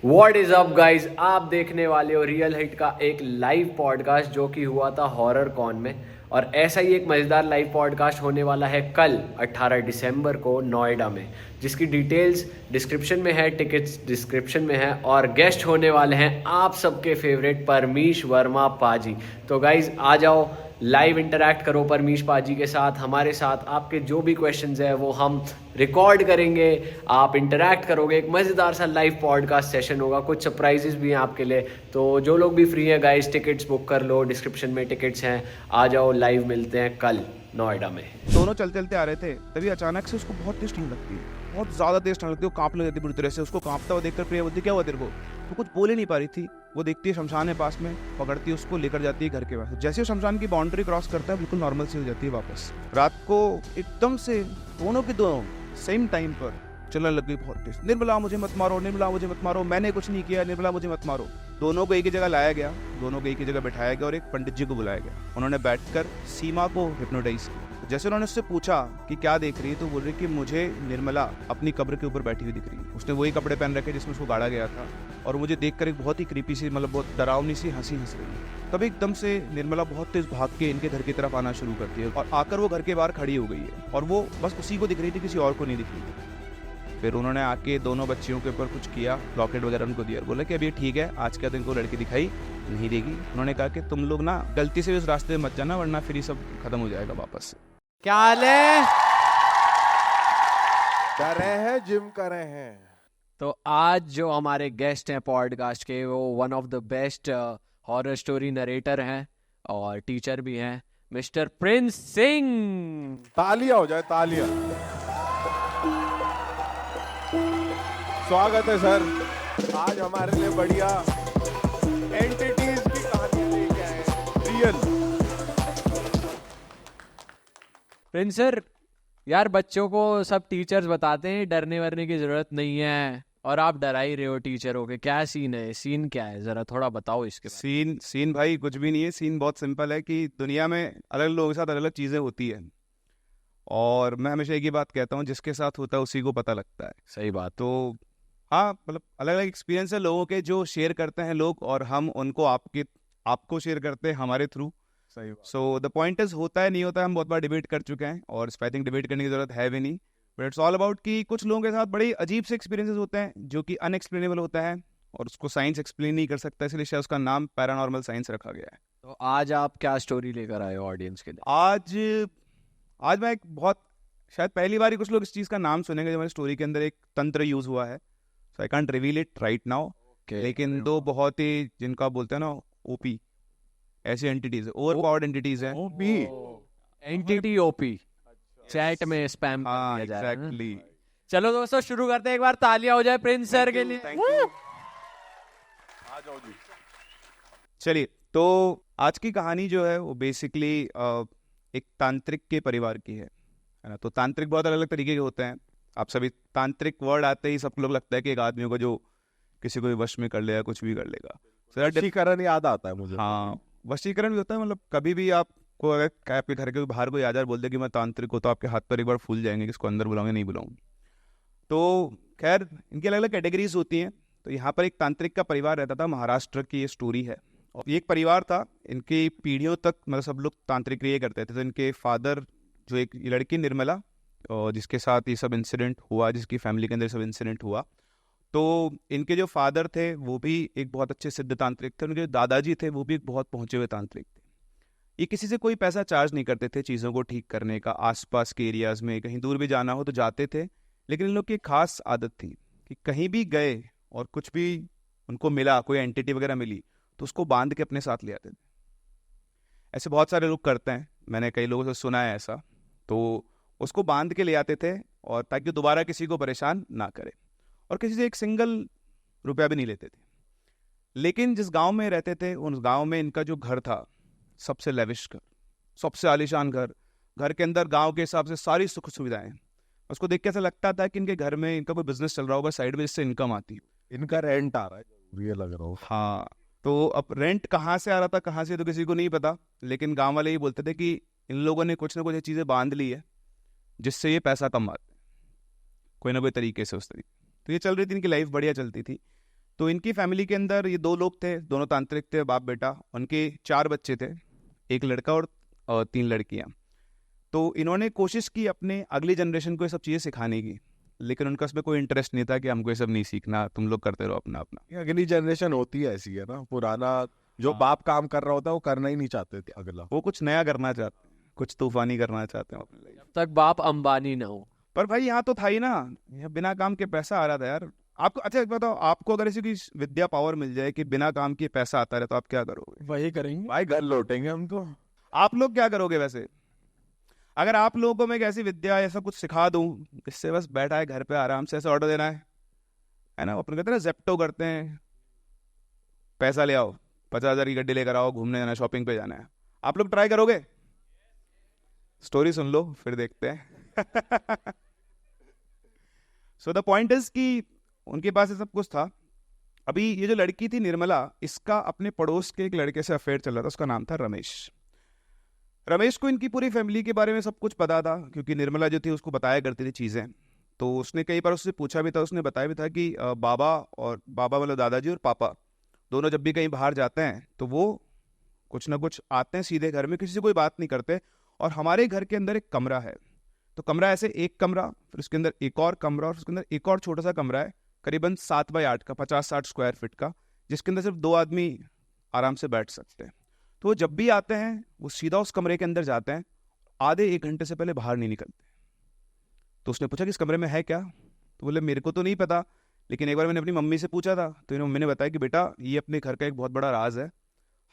What is up guys, आप देखने वाले हो रियल हिट का एक लाइव पॉडकास्ट जो कि हुआ था हॉरर कॉन में। और ऐसा ही एक मज़ेदार लाइव पॉडकास्ट होने वाला है कल 18 दिसंबर को नोएडा में, जिसकी डिटेल्स डिस्क्रिप्शन में है, टिकट्स डिस्क्रिप्शन में है। और गेस्ट होने वाले हैं आप सबके फेवरेट परमीश वर्मा पाजी। तो गाइज आ जाओ, लाइव इंटरेक्ट करो परमीश पाजी के साथ, हमारे साथ। आपके जो भी क्वेश्चंस है वो हम रिकॉर्ड करेंगे, आप इंटरेक्ट करोगे। एक मज़ेदार सा लाइव पॉडकास्ट सेशन होगा, कुछ सरप्राइजेस भी हैं आपके लिए। तो जो लोग भी फ्री हैं गाइस, टिकट्स बुक कर लो, डिस्क्रिप्शन में टिकट्स हैं। आ जाओ, लाइव मिलते हैं कल नोएडा में। दोनों चलते चलते आ रहे थे, तभी अचानक से उसको बहुत तेज ठंड लगती है, बहुत ज़्यादा तेज ठंड लगती है। वो कांपने लगती है बुरी तरह से। उसको कांपता हुआ देखकर प्रिया बोलती, क्या हुआ तेरे को? वो कुछ बोल ही नहीं पा रही थी। वो देखती है शमशान है पास में, पकड़ती है उसको, लेकर जाती है घर के पास। जैसे वो शमशान की बाउंड्री क्रॉस करता है, बिल्कुल नॉर्मल सी हो जाती है वापस। रात को एकदम से दोनों के दोनों सेम टाइम पर चलने लग गई बहुत तेज। निर्मला मुझे मत मारो, निर्मला मुझे मत मारो, मैंने कुछ नहीं किया, निर्मला मुझे मत मारो। दोनों को एक ही जगह लाया गया, दोनों को एक ही जगह बैठाया गया और एक पंडित जी को बुलाया गया। उन्होंने बैठकर सीमा को हिप्नोटाइज किया। जैसे उन्होंने उससे पूछा कि क्या देख रही है, तो बोल रही कि मुझे निर्मला अपनी कब्र के ऊपर बैठी हुई दिख रही है। उसने वही कपड़े पहन रखे जिसमें उसको गाड़ा गया था, और मुझे देखकर एक बहुत ही क्रीपी सी, मतलब बहुत डरावनी सी हंसी हंस रही है। तभी एकदम से निर्मला बहुत तेज भाग के इनके घर की तरफ आना शुरू करती है, और आकर वो घर के बाहर खड़ी हो गई है, और वो बस उसी को दिख रही थी, किसी और को नहीं दिख रही थी। फिर उन्होंने आके दोनों बच्चियों के ऊपर कुछ किया, लॉकेट वगैरह उनको दिया, और बोला कि अभी ठीक है, आज के दिन को लड़की दिखाई नहीं देगी। उन्होंने कहा कि तुम लोग ना गलती से उस रास्ते में मत जाना, वरना फिर ये सब खत्म हो जाएगा वापस से। क्या हाल है? कर रहे हैं, जिम कर रहे हैं। तो आज जो हमारे गेस्ट हैं पॉडकास्ट के, वो one of the best horror story narrator हैं और टीचर भी हैं, मिस्टर प्रिंस सिंह। तालियां हो जाए, तालियां। स्वागत है सर। आज हमारे लिए बढ़िया एंटिटीज की कहानियां लेके आए हैं, रियल। प्रिंस सर, यार बच्चों को सब टीचर्स बताते हैं डरने वरने की जरूरत नहीं है, और आप डरा ही रहे हो टीचर हो के। क्या सीन है, सीन क्या है, जरा थोड़ा बताओ इसके बारे में। सीन भाई कुछ भी नहीं है। सीन बहुत सिंपल है कि दुनिया में अलग लोगों के साथ अलग अलग चीज़ें होती है, और मैं हमेशा एक ही बात कहता हूँ, जिसके साथ होता है उसी को पता लगता है। सही बात। तो हाँ, मतलब अलग अलग एक्सपीरियंस है लोगों के जो शेयर करते हैं लोग, और हम उनको आपको शेयर करते हैं हमारे थ्रू। सही बात। सो द पॉइंट इज, होता है नहीं होता है, हम बहुत बार डिबेट कर चुके हैं, और इस पर आई थिंक डिबेट करने की जरूरत है भी नहीं। बट इट्स ऑल अबाउट कि कुछ लोगों के साथ बड़े अजीब से एक्सपीरियंसेस होते हैं जो कि अनएक्सप्लेनेबल होता है, और उसको साइंस एक्सप्लेन नहीं कर सकता, इसलिए शायद उसका नाम पैरानॉर्मल साइंस रखा गया है। तो आज आप क्या स्टोरी लेकर आए हो ऑडियंस के लिए? आज मैं एक बहुत, शायद पहली बार ही कुछ लोग इस चीज़ का नाम सुनेंगे जब हमारी स्टोरी के अंदर एक तंत्र यूज हुआ है। So I can't reveal it right now, लेकिन दो बहुत ही, जिनका बोलते हैं ना ओपी, ऐसी एंटिटीज, ओवर पावर्ड एंटिटीज हैं। ओपी एंटिटी ओपी चैट में स्पैम कर हाँ दिया जा रहा है ना? एग्जैक्टली। चलो दोस्तों, शुरू करते हैं। एक बार तालियां हो जाए प्रिंस सर के लिए। Thank you. आ जाओ जी। चलिए, तो आज की कहानी जो है वो बेसिकली एक तांत्रिक के परिवार की है ना। तो तांत्रिक बहुत अलग अलग तरीके के होते हैं। आप सभी तांत्रिक वर्ड आते ही सबको लोग लगता है कि एक आदमी को जो किसी को भी वश में कर लेगा, कुछ भी कर लेगा। वशीकरण याद आता है मुझे। हाँ, वशीकरण भी होता है। मतलब कभी भी आपको अगर आपके घर के बाहर कोई आ जाए बोल दे कि मैं तांत्रिक हूँ, तो आपके हाथ पर एक बार फूल जाएंगे कि इसको अंदर बुलाऊंगे नहीं बुलाऊंगे। तो खैर, इनकी अलग अलग कैटेगरीज होती हैं। तो यहाँ पर एक तांत्रिक का परिवार रहता था, महाराष्ट्र की ये स्टोरी है। और ये एक परिवार था, इनकी पीढ़ियों तक मतलब सब लोग तांत्रिक क्रिया करते थे। तो इनके फादर, जो एक लड़की निर्मला, और जिसके साथ ये सब इंसिडेंट हुआ, जिसकी फैमिली के अंदर सब इंसिडेंट हुआ, तो इनके जो फादर थे वो भी एक बहुत अच्छे सिद्ध तांत्रिक थे। उनके दादाजी थे वो भी एक बहुत पहुंचे हुए तांत्रिक थे। ये किसी से कोई पैसा चार्ज नहीं करते थे चीज़ों को ठीक करने का। आसपास के एरियाज में कहीं दूर भी जाना हो तो जाते थे, लेकिन इन लोग की एक खास आदत थी कि कहीं भी गए और कुछ भी उनको मिला, कोई एंटिटी वगैरह मिली, तो उसको बांध के अपने साथ ले आते थे। ऐसे बहुत सारे लोग करते हैं, मैंने कई लोगों से सुना है ऐसा। तो उसको बांध के ले आते थे, और ताकि दोबारा किसी को परेशान ना करे, और किसी से एक सिंगल रुपया भी नहीं लेते थे। लेकिन जिस गांव में रहते थे, उस गांव में इनका जो घर था, सबसे लेविश घर, सबसे आलीशान घर। घर के अंदर गांव के हिसाब से सारी सुख सुविधाएं। उसको देख के ऐसा लगता था कि इनके घर में इनका कोई बिजनेस चल रहा होगा साइड में, जिससे इनकम आती हो। इनका रेंट आ रहा है, ये लग रहा हो। हाँ, तो अब रेंट कहाँ से आ रहा था, कहाँ से, तो किसी को नहीं पता। लेकिन गांव वाले ये बोलते थे कि इन लोगों ने कुछ ना कुछ चीज़ें बांध ली है जिससे ये पैसा कमाते हैं कोई ना कोई तरीके से, उस तरीके। तो ये चल रही थी, इनकी लाइफ बढ़िया चलती थी। तो इनकी फैमिली के अंदर ये 2 लोग थे, दोनों तांत्रिक थे, बाप बेटा। उनके 4 बच्चे थे, 1 लड़का और 3 लड़कियां। तो इन्होंने कोशिश की अपने अगली जनरेशन को ये सब चीज़ें सिखाने की, लेकिन उनका इसमें कोई इंटरेस्ट नहीं था कि हमको ये सब नहीं सीखना, तुम लोग करते रहो अपना अपना। ये अगली जनरेशन होती है ऐसी है ना, पुराना जो हाँ। बाप काम कर रहा होता है वो करना ही नहीं चाहते थे अगला। वो कुछ नया करना चाहते हैं, कुछ तूफानी करना चाहते हैं अपनी लाइफ। जब तक बाप अंबानी ना हो। पर भाई यहाँ तो था ही ना, यहाँ बिना काम के पैसा आ रहा था यार। आपको अच्छा एक बताओ, आपको अगर ऐसी कोई विद्या पावर मिल जाए कि बिना काम के पैसा आता रहे, तो आप क्या करोगे? वही करेंगे। भाई घर लौटेंगे हम तो। आप लोग क्या करोगे वैसे? अगर आप लोगों को मैं एक ऐसी विद्या ऐसा कुछ सिखा दूं जिससे बस बैठा है घर पे आराम से ऐसे ऑर्डर देना है ना, अपन कहते हैं ना जेप्टो करते हैं, पैसा ले आओ, 50,000 की गड्डी लेकर आओ, घूमने जाना है, शॉपिंग पे जाना है, आप लोग ट्राई करोगे? स्टोरी सुन लो फिर देखते हैं। सो द पॉइंट इज कि उनके पास ये सब कुछ था। अभी ये जो लड़की थी निर्मला, इसका अपने पड़ोस के एक लड़के से अफेयर चल रहा था, उसका नाम था रमेश। रमेश को इनकी पूरी फैमिली के बारे में सब कुछ पता था, क्योंकि निर्मला जो थी उसको बताया करती थी चीज़ें। तो उसने कई बार उससे पूछा भी था, उसने बताया भी था कि बाबा मतलब दादाजी और पापा दोनों जब भी कहीं बाहर जाते हैं तो वो कुछ ना कुछ आते हैं सीधे घर में, किसी से कोई बात नहीं करते। और हमारे घर के अंदर एक कमरा है, तो कमरा ऐसे एक कमरा, फिर उसके अंदर एक और कमरा, और उसके अंदर एक और छोटा सा कमरा है, करीबन 7x8 का, 50-60 स्क्वायर फीट का, जिसके अंदर सिर्फ 2 आदमी आराम से बैठ सकते हैं। तो वो जब भी आते हैं वो सीधा उस कमरे के अंदर जाते हैं, आधे 1 घंटे से पहले बाहर नहीं निकलते। तो उसने पूछा कि इस कमरे में है क्या? तो बोले मेरे को तो नहीं पता, लेकिन एक बार मैंने अपनी मम्मी से पूछा था, तो इन्होंने मम्मी ने बताया कि बेटा ये अपने घर का एक बहुत बड़ा राज है,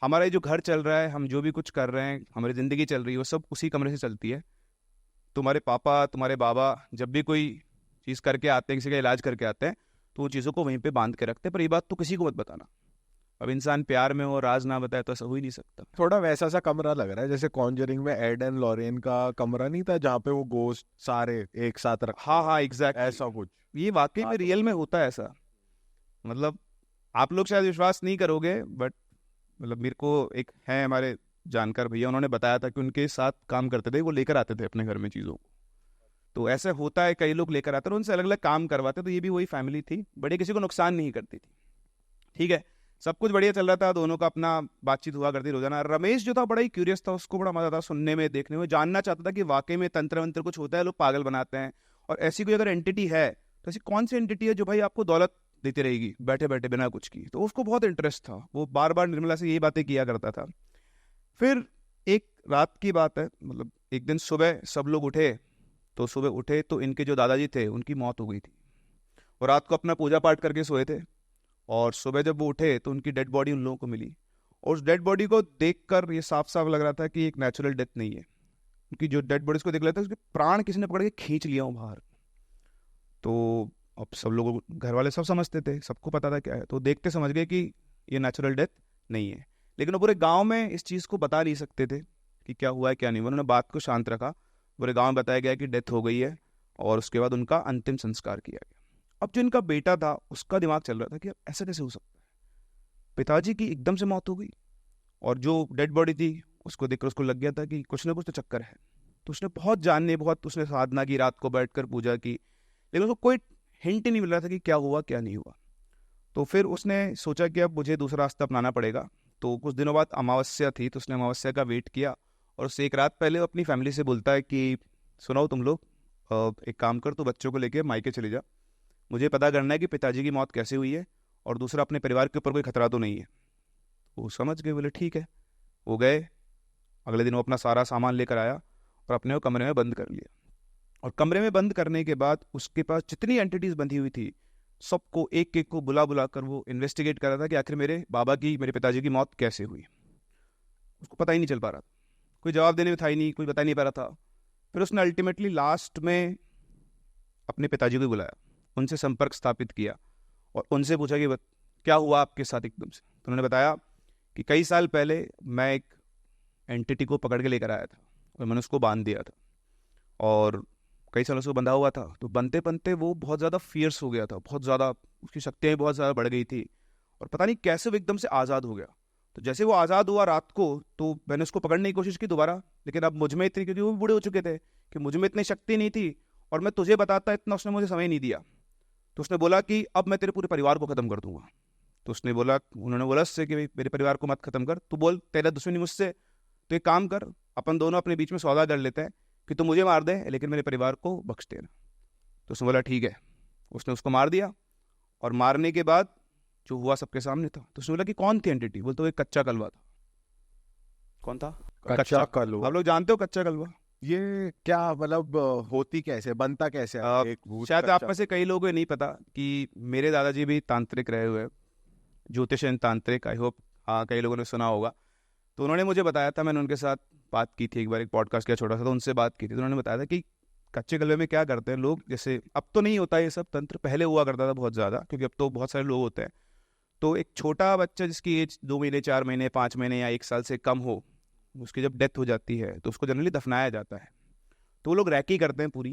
हमारा ये जो घर चल रहा है, हम जो भी कुछ कर रहे हैं, हमारी ज़िंदगी चल रही है, वो सब उसी कमरे से चलती है। तुम्हारे पापा तुम्हारे बाबा जब भी कोई चीज़ करके आते हैं, किसी का इलाज करके आते हैं, तो वो चीज़ों को वहीं पे बांध के रखते हैं, पर ये बात तो किसी को मत बताना। अब इंसान प्यार में हो, राज ना बताए तो ऐसा हो ही नहीं सकता। थोड़ा वैसा सा कमरा लग रहा है जैसे कॉन्जरिंग में एड एंड लॉरेन का कमरा नहीं था, जहाँ पे वो गोश्त सारे एक साथ रख। हाँ एग्जैक्ट, ऐसा कुछ। ये वाकई में रियल में होता है ऐसा। मतलब आप लोग शायद विश्वास नहीं करोगे, बट मतलब मेरे को एक है हमारे जानकार भैया, उन्होंने बताया था कि उनके साथ काम करते थे, वो लेकर आते थे अपने घर में चीज़ों को। तो ऐसे होता है, कई लोग लेकर आते हैं, उनसे अलग अलग काम करवाते। तो ये भी वही फैमिली थी, बड़े किसी को नुकसान नहीं करती थी। ठीक है, सब कुछ बढ़िया चल रहा था, दोनों का अपना बातचीत हुआ करती रोजाना। रमेश जो था बड़ा ही क्यूरियस था, उसको बड़ा मजा था सुनने में, देखने में, जानना चाहता था कि वाकई में तंत्र वंत्र कुछ होता है, लोग पागल बनाते हैं, और ऐसी कोई अगर एंटिटी है तो ऐसी कौन सी एंटिटी है जो भाई आपको दौलत देती रहेगी बैठे बैठे बिना कुछ की। तो उसको बहुत इंटरेस्ट था, वो बार बार निर्मला से यही बातें किया करता था। फिर एक रात की बात है, मतलब एक दिन सुबह सब लोग उठे, तो सुबह उठे तो इनके जो दादाजी थे उनकी मौत हो गई थी, और रात को अपना पूजा पाठ करके सोए थे। और सुबह जब वो उठे तो उनकी डेड बॉडी उन लोगों को मिली, और उस डेड बॉडी को देखकर ये साफ साफ लग रहा था कि एक नेचुरल डेथ नहीं है। उनकी जो डेड बॉडीज को देख रहा था, उसके प्राण किसी ने पकड़ के खींच लिया हो बाहर। तो अब सब लोग, घर वाले सब समझते थे, सबको पता था क्या है, तो देखते समझ गए कि ये नेचुरल डेथ नहीं है। लेकिन वो पूरे गांव में इस चीज़ को बता नहीं सकते थे कि क्या हुआ है क्या नहीं हुआ। उन्होंने बात को शांत रखा, पूरे गांव में बताया गया कि डेथ हो गई है, और उसके बाद उनका अंतिम संस्कार किया गया। अब जो इनका बेटा था उसका दिमाग चल रहा था कि अब ऐसा कैसे हो सकता है, पिताजी की एकदम से मौत हो गई, और जो डेड बॉडी थी उसको देखकर उसको लग गया था कि कुछ ना कुछ तो चक्कर है। तो उसने बहुत उसने साधना की, रात को बैठकर पूजा की, लेकिन उसको कोई हिंट ही नहीं मिल रहा था कि क्या हुआ क्या नहीं हुआ। तो फिर उसने सोचा कि अब मुझे दूसरा रास्ता अपनाना पड़ेगा। तो कुछ दिनों बाद अमावस्या थी, तो उसने अमावस्या का वेट किया, और उससे एक रात पहले वो अपनी फैमिली से बोलता है कि सुनाओ तुम लोग, एक काम कर, तो बच्चों को लेके मायके चले जा, मुझे पता करना है कि पिताजी की मौत कैसे हुई है, और दूसरा अपने परिवार के ऊपर कोई खतरा तो नहीं है। वो समझ गए, बोले ठीक है। वो गए, अगले दिन वो अपना सारा सामान लेकर आया और अपने वो कमरे में बंद कर लिया। और कमरे में बंद करने के बाद उसके पास जितनी एंटिटीज बंधी हुई थी सबको एक एक को बुला बुला कर वो इन्वेस्टिगेट कर रहा था कि आखिर मेरे पिताजी की मौत कैसे हुई। उसको पता ही नहीं चल पा रहा था, कोई जवाब देने में था ही नहीं, कोई बता नहीं पा रहा था। फिर उसने अल्टीमेटली लास्ट में अपने पिताजी को बुलाया, उनसे संपर्क स्थापित किया और उनसे पूछा कि क्या हुआ आपके साथ एकदम से। तो उन्होंने बताया कि कई साल पहले मैं एक एंटिटी को पकड़ के लेकर आया था और मैंने उसको बांध दिया था, और कई सालों से वो बंधा हुआ था। तो बनते बनते वो बहुत ज़्यादा फियर्स हो गया था, बहुत ज़्यादा उसकी शक्तियाँ बहुत ज़्यादा बढ़ गई थी, और पता नहीं कैसे वो एकदम से आज़ाद हो गया। तो जैसे वो आज़ाद हुआ रात को, तो मैंने उसको पकड़ने की कोशिश की दोबारा, लेकिन अब मुझ में इतनी, क्योंकि वो भी बूढ़े हो चुके थे, कि मुझ में इतनी शक्ति नहीं थी, और मैं तुझे बताता इतना उसने मुझे समय नहीं दिया। तो उसने बोला कि अब मैं तेरे पूरे परिवार को ख़त्म कर दूंगा, तो उन्होंने बोला उससे कि भाई मेरे परिवार को मत खत्म कर, तू बोल तेरा दुश्मनी मुझसे, तो एक काम कर, अपन दोनों अपने बीच में सौदा कर लेते हैं कि तू मुझे मार दे लेकिन मेरे परिवार को बख्श देना। तो उसने बोला ठीक है। उसने उसको मार दिया, और मारने के बाद जो हुआ सबके सामने था। तो उसने बोला कि कौन थी एंटिटी? बोलते वो एक कच्चा कलवा था। कौन था? कच्चा कलवा। आप लोग जानते हो कच्चा कलवा? ये क्या मतलब होती कैसे, बनता कैसे है एक भूत शायद कच्चा? आप में से कई लोगों को नहीं पता कि मेरे दादाजी भी तांत्रिक रहे हुए हैं, ज्योतिषन तांत्रिक। आई होप हाँ कई लोगों ने सुना होगा। तो उन्होंने मुझे बताया था, मैंने उनके साथ बात की थी एक बार, एक पॉडकास्ट किया छोटा सा, तो उनसे बात की थी। तो उन्होंने बताया था कि कच्चे कलवे में क्या करते हैं लोग, जैसे अब तो नहीं होता ये सब तंत्र, पहले हुआ करता था बहुत ज़्यादा, क्योंकि अब तो बहुत सारे लोग होते हैं। तो एक छोटा बच्चा जिसकी एज 2 महीने 4 महीने 5 महीने या 1 साल से कम हो, उसकी जब डेथ हो जाती है तो उसको जनरली दफनाया जाता है। तो वो लोग रैकी करते हैं पूरी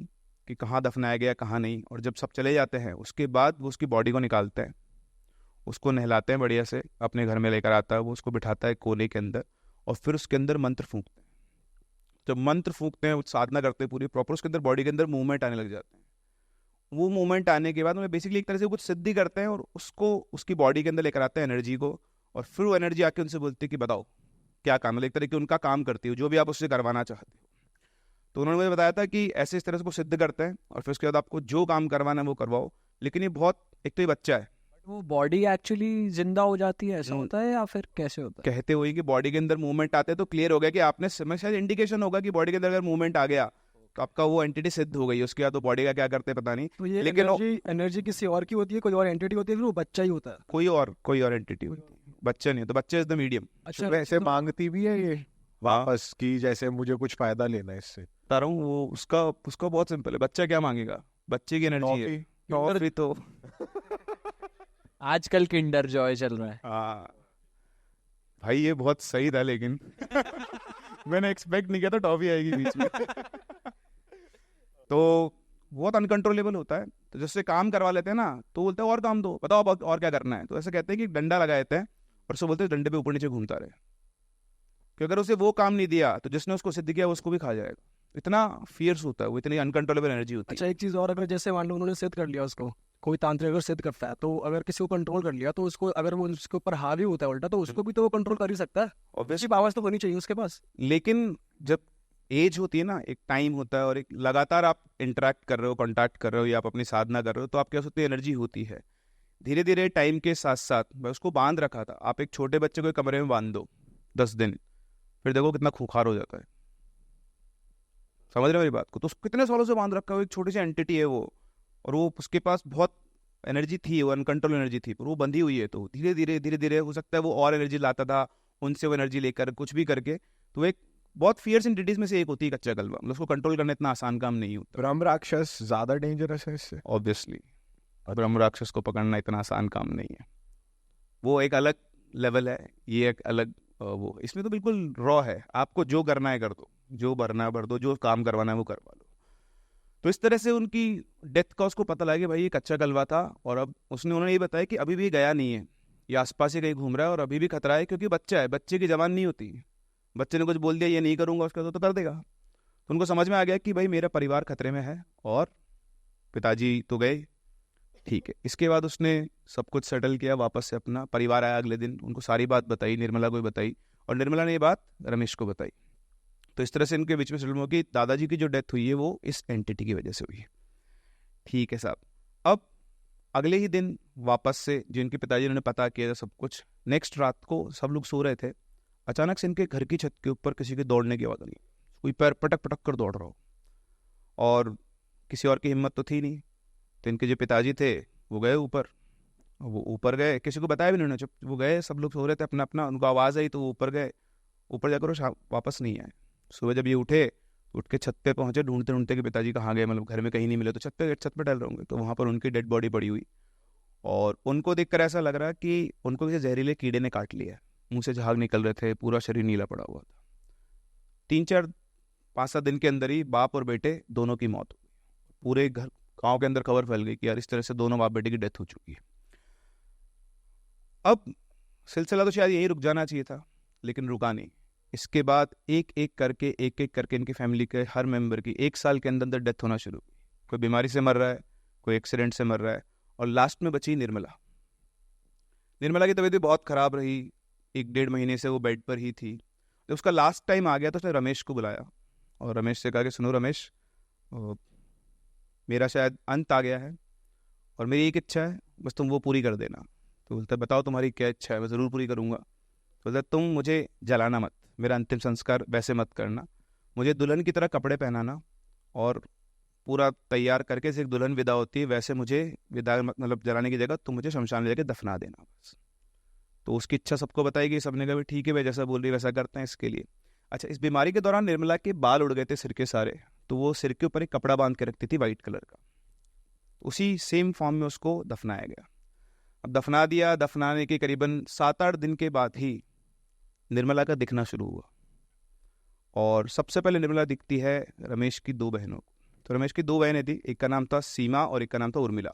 कि कहाँ दफनाया गया कहाँ नहीं, और जब सब चले जाते हैं उसके बाद वो उसकी बॉडी को निकालते हैं, उसको नहलाते हैं बढ़िया से, अपने घर में लेकर आता है, वो उसको बिठाता है कोने के अंदर, और फिर उसके अंदर मंत्र फूंकते हैं। जब मंत्र फूंकते हैं, साधना करते हैं पूरी प्रॉपर, उसके अंदर बॉडी के अंदर मूवमेंट आने लग जाते हैं। वो मूवमेंट आने के बाद उन्हें बेसिकली एक तरह से कुछ सिद्धि करते हैं, और उसको उसकी बॉडी के अंदर लेकर आते हैं एनर्जी को, और फिर वो एनर्जी आके उनसे बोलती है कि बताओ क्या काम है। एक तरह की उनका काम करती हो, जो भी आप उससे करवाना चाहते हो। तो उन्होंने मुझे बताया था कि ऐसे इस तरह से को सिद्ध करते हैं, और फिर उसके बाद आपको जो काम करवाना है वो करवाओ। लेकिन ये बहुत, एक तो ये बच्चा है, वो बॉडी एक्चुअली जिंदा हो जाती है, ऐसा हम्म। होता है या फिर कैसे होता है? कहते हुए कि बॉडी के अंदर मूवमेंट आते हैं, तो क्लियर हो गया कि आपने समय, शायद इंडिकेशन होगा कि बॉडी के अंदर अगर मूवमेंट आ गया तो आपका वो एंटिटी सिद्ध हो गई। उसके बाद तो बॉडी का क्या करते हैं पता नहीं, तो ये लेकिन एनर्जी किसी और की होती है, कोई और एंटिटी होती है, फिर वो बच्चा ही होता है? कोई और एंटिटी होती है, बच्चा नहीं, तो बच्चा इज द मीडियम। अच्छा, वैसे तो मांगती भी है ये वापस की, जैसे मुझे कुछ फायदा लेना है इससे? बता रहा हूँ, वो उसका बहुत सिंपल है। बच्चा क्या मांगेगा? बच्चे की एनर्जी है। टॉफी तो आजकल किंडर जॉय चल रहा है। हाँ भाई, ये बहुत सही था, लेकिन मैंने एक्सपेक्ट नहीं किया था टॉफी आएगी बीच में। तो बहुत अनकंट्रोलेबल होता है। तो जिससे काम करवा लेते हैं ना, तो बोलते हैं और काम दो, बताओ अब और क्या करना है। तो ऐसे कहते हैं कि डंडा लगा देते हैं, और उसको बोलते हैं डंडे पे ऊपर नीचे घूमता रहे, कि अगर उसे वो काम नहीं दिया तो जिसने उसको सिद्ध किया उसको भी खा जाएगा। इतना फियर्स होता है वो, इतनी अनकंट्रोलेबल एनर्जी होती अच्छा, है। एक चीज और, अगर जैसे मान लो उन्होंने सिद्ध कर लिया उसको, कोई तांत्रिक अगर सिद्ध करता है, तो अगर किसी को कंट्रोल कर लिया, तो उसको, अगर वो उसके ऊपर हावी होता है उल्टा, तो उसको भी तो वो कंट्रोल कर ही सकता है। ऑब्वियसली, उसकी आवाज तो होनी चाहिए उसके पास। लेकिन जब एज होती है ना, एक टाइम होता है, और एक लगातार आप इंटरेक्ट कर रहे हो, कांटेक्ट कर रहे हो, या आप अपनी साधना कर रहे हो, तो आपके पास उतनी एनर्जी होती है। धीरे धीरे टाइम के साथ साथ मैं उसको बांध रखा था। आप एक छोटे बच्चे को एक कमरे में बांध दो 10 दिन, फिर देखो कितना खूंखार हो जाता है। समझ रहे हो मेरी बात को? तो उसको कितने सालों से बांध रखा है, एक छोटी सी एंटिटी है वो, और वो उसके पास बहुत एनर्जी थी, वो अनकंट्रोल एनर्जी थी, पर वो बंधी हुई है। तो धीरे धीरे हो सकता है वो और एनर्जी लाता था, उनसे वो एनर्जी लेकर कुछ भी करके। तो एक बहुत फियर्स एंटिटीज में से एक होती है कच्चा कलवा। मतलब उसको कंट्रोल करना इतना आसान काम नहीं होता। ब्रह्म राक्षस ज्यादा डेंजरस है इससे? ऑब्वियसली ब्रह्म राक्षस को पकड़ना इतना आसान काम नहीं है। वो एक अलग लेवल है, ये एक अलग वो। इसमें तो बिल्कुल रॉ है, आपको जो करना है कर दो, जो भरना है भर दो, जो काम करवाना है वो करवा लो। तो इस तरह से उनकी डेथ का उसको पता लगा कि भाई ये कच्चा कलवा था, और अब उन्होंने ये बताया कि अभी भी गया नहीं है, ये आसपास ही कहीं घूम रहा है, और अभी भी खतरा है, क्योंकि बच्चा है, बच्चे की जबान नहीं होती। बच्चे ने कुछ बोल दिया ये नहीं करूंगा, उसका तो कर देगा। तो उनको समझ में आ गया कि भाई मेरा परिवार खतरे में है, और पिताजी तो गए, ठीक है। इसके बाद उसने सब कुछ सेटल किया, वापस से अपना परिवार आया अगले दिन, उनको सारी बात बताई, निर्मला को बताई, और निर्मला ने ये बात रमेश को बताई। तो इस तरह से इनके बीच में सेटल हुआ कि दादाजी की जो डेथ हुई है वो इस एंटिटी की वजह से हुई है। ठीक है साहब। अब अगले ही दिन वापस से जो इनके पिताजी ने पता किया था सब कुछ, नेक्स्ट रात को सब लोग सो रहे थे, अचानक से इनके घर की छत के ऊपर किसी के दौड़ने की आवाज़ आई। कोई पैर पटक पटक कर दौड़ रहा हो, और किसी और की हिम्मत तो थी नहीं। तो इनके जो पिताजी थे वो गए ऊपर, वो ऊपर गए, किसी को बताया भी नहीं उन्होंने, जब वो गए सब लोग सो रहे थे अपना अपना, उनको आवाज़ आई तो वो ऊपर गए। ऊपर जाकर वो वापस नहीं आए। सुबह जब ये उठे तो उठ के छत पे पहुंचे, ढूंढते ढूंढते कि पिताजी कहाँ गए, मतलब घर में कहीं नहीं मिले। तो छत पे टहल रहे होंगे, तो वहाँ पर उनकी डेड बॉडी पड़ी हुई, और उनको देखकर ऐसा लग रहा कि उनको किसी जहरीले कीड़े ने काट लिया। मुंह से झाग निकल रहे थे, पूरा शरीर नीला पड़ा हुआ था। 3-4-5-7 दिन के अंदर ही बाप और बेटे दोनों की मौत हो गई। पूरे घर गांव के अंदर खबर फैल गई कि यार इस तरह से दोनों बाप बेटे की डेथ हो चुकी है। अब सिलसिला तो शायद यही रुक जाना चाहिए था, लेकिन रुका नहीं। इसके बाद एक एक करके इनकी फैमिली के हर मेंबर की 1 साल के अंदर डेथ होना शुरू हुई। कोई बीमारी से मर रहा है, कोई एक्सीडेंट से मर रहा है, और लास्ट में बची निर्मला। निर्मला की तबीयत भी बहुत ख़राब रही, 1-1.5 महीने से वो बेड पर ही थी। जब उसका लास्ट टाइम आ गया तो उसने रमेश को बुलाया और रमेश से कहा कि सुनो रमेश, मेरा शायद अंत आ गया है और मेरी एक इच्छा है, बस तुम वो पूरी कर देना। तो बोलता है बताओ तुम्हारी क्या इच्छा है, मैं ज़रूर पूरी करूँगा। तो बोलता है तुम मुझे जलाना मत, मेरा अंतिम संस्कार वैसे मत करना, मुझे दुल्हन की तरह कपड़े पहनाना और पूरा तैयार करके जैसे एक दुल्हन विदा होती है वैसे मुझे विदा, मतलब जलाने की जगह तुम मुझे शमशान ले जाके दफना देना बस। तो उसकी इच्छा सबको बताई गई, सबने कहा भी ठीक है भाई, जैसा बोल रही वैसा करते हैं इसके लिए। अच्छा, इस बीमारी के दौरान निर्मला के बाल उड़ गए थे सिर के सारे, तो वो सिर के ऊपर एक कपड़ा बांध के रखती थी वाइट कलर का। उसी सेम फॉर्म में उसको दफनाया गया। अब दफना दिया, दफनाने के करीबन 7-8 दिन के बाद ही निर्मला का दिखना शुरू हुआ। और सबसे पहले निर्मला दिखती है रमेश की 2 बहनों को। तो रमेश की 2 बहनें थी, एक का नाम था सीमा और एक का नाम था उर्मिला।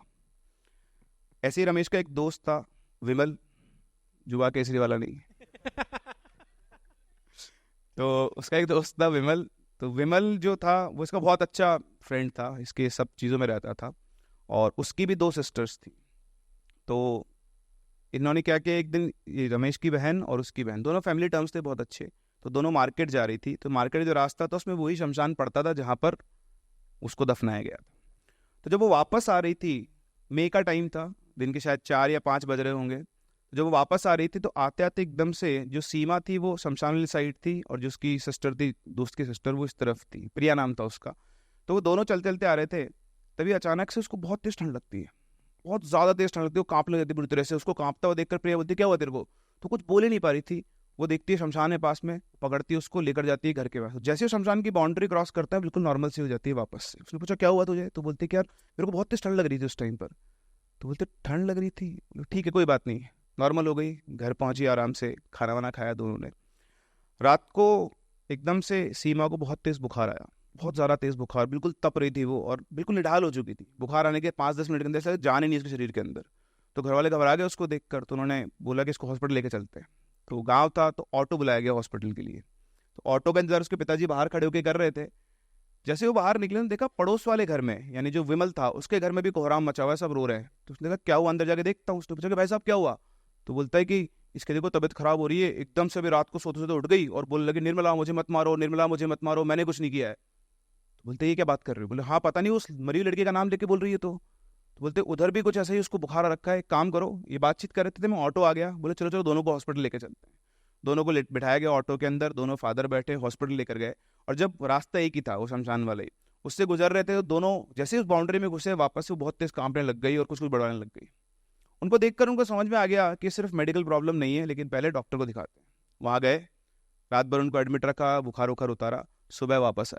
ऐसे ही रमेश का एक दोस्त था विमल, जुआ केसरी वाला नहीं तो उसका एक दोस्त था विमल। तो विमल जो था वो इसका बहुत अच्छा फ्रेंड था, इसके सब चीज़ों में रहता था। और उसकी भी 2 सिस्टर्स थी। तो इन्होंने क्या किया, एक दिन ये रमेश की बहन और उसकी बहन दोनों फैमिली टर्म्स थे बहुत अच्छे, तो दोनों मार्केट जा रही थी। तो मार्केट जो रास्ता था उसमें वही शमशान पड़ता था जहाँ पर उसको दफनाया गया था। तो जब वो वापस आ रही थी, मई का टाइम था, दिन के शायद 4 या 5 बज रहे होंगे। जब वो वापस आ रही थी तो आते आते एकदम से जो सीमा थी वो शमशान वाली साइड थी और जो उसकी सिस्टर थी, दोस्त की सिस्टर, वो इस तरफ थी, प्रिया नाम था उसका। तो वो दोनों चलते चलते आ रहे थे, तभी अचानक से उसको बहुत तेज ठंड लगती है, बहुत ज़्यादा तेज ठंड लगती है, वो कांपने लगती है पूरी तरह से। उसको कांपता हुआ देखकर प्रिया बोलती क्या हुआ तेरे को? तो कुछ बोल ही नहीं पा रही थी। वो देखती है शमशान है पास में, पकड़ती है उसको, लेकर जाती है घर के पास। जैसे वो शमशान की बाउंड्री क्रॉस करता है बिल्कुल नॉर्मल सी हो जाती है वापस से। उसने पूछा क्या हुआ तुझे? तो बोलती कि यार मेरे को बहुत तेज ठंड लग रही थी उस टाइम पर। तो बोलते ठंड लग रही थी, ठीक है कोई बात नहीं, नॉर्मल हो गई। घर पहुंची, आराम से खाना वाना खाया दोनों ने। रात को एकदम से सीमा को बहुत तेज बुखार आया, बहुत ज़्यादा तेज बुखार, बिल्कुल तप रही थी वो और बिल्कुल निढाल हो चुकी थी। बुखार आने के 5-10 मिनट के अंदर ऐसा जान ही नहीं इसके शरीर के अंदर। तो घर वाले घबरा गए उसको देखकर, तो उन्होंने बोला कि इसको हॉस्पिटल लेके चलते हैं। तो गाँव था तो ऑटो बुलाया गया हॉस्पिटल के लिए। तो ऑटो का इंतजार उसके पिताजी बाहर खड़े होकर कर रहे थे। जैसे वो बाहर निकले ना, देखा पड़ोस वाले घर में, यानी जो विमल था उसके घर में भी कोहराम मचा हुआ है, सब रो रहे हैं। तो उसने कहा क्या हुआ, अंदर जाके देखता हूँ। उसने पूछा कि भाई साहब क्या हुआ? तो बोलता है कि इसके देखो तबीयत खराब हो रही है, एकदम से अभी रात को सोते सोते उठ गई और बोलने लगी निर्मला मुझे मत मारो, निर्मला मुझे मत मारो, मैंने कुछ नहीं किया है। तो बोलते ये क्या बात कर रहे हो? बोले हाँ पता नहीं, उस मरी हुई लड़की का नाम लेके बोल रही है। तो बोलते उधर भी कुछ ऐसा ही उसको बुखार आ रखा है, एक काम करो। ये बातचीत कर रहे थे, मैं ऑटो आ गया, बोले चलो चलो दोनों को हॉस्पिटल लेके चलते हैं। दोनों को बिठाया गया ऑटो के अंदर, दोनों फादर बैठे, हॉस्पिटल लेकर गए। और जब रास्ता एक ही था, वो शमशान वाला ही, उससे गुजर रहे थे, तो दोनों जैसे उस बाउंड्री में घुसे वापस से वो बहुत तेज कांपने लग गई और कुछ कुछ बढ़ाने लग गई। उनको देखकर उनको समझ में आ गया कि सिर्फ मेडिकल प्रॉब्लम नहीं है, लेकिन पहले डॉक्टर को दिखाते हैं। वहाँ गए, रात भर उनको एडमिट रखा, बुखार उखार उतारा, सुबह वापस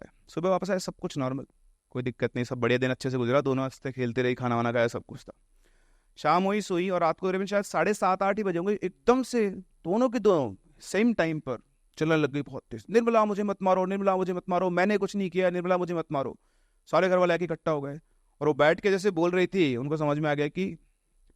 आए, सब कुछ नॉर्मल, कोई दिक्कत नहीं, सब बढ़िया दिन अच्छे से गुजरा, दोनों हंसते खेलते रही, खाना वाना खाया, सब कुछ था। शाम हुई, सोई, और रात को करीबन शायद 7:30-8 ही बजे होंगे, एकदम से दोनों के दोनों सेम टाइम पर चलने लग गई बहुत तेज, निर्मला मुझे मत मारो, निर्मला मुझे मत मारो, मैंने कुछ नहीं किया, निर्मला मुझे मत मारो। सारे घर वाले आके इकट्ठा हो गए और वो बैठ के जैसे बोल रही थी, उनको समझ में आ गया कि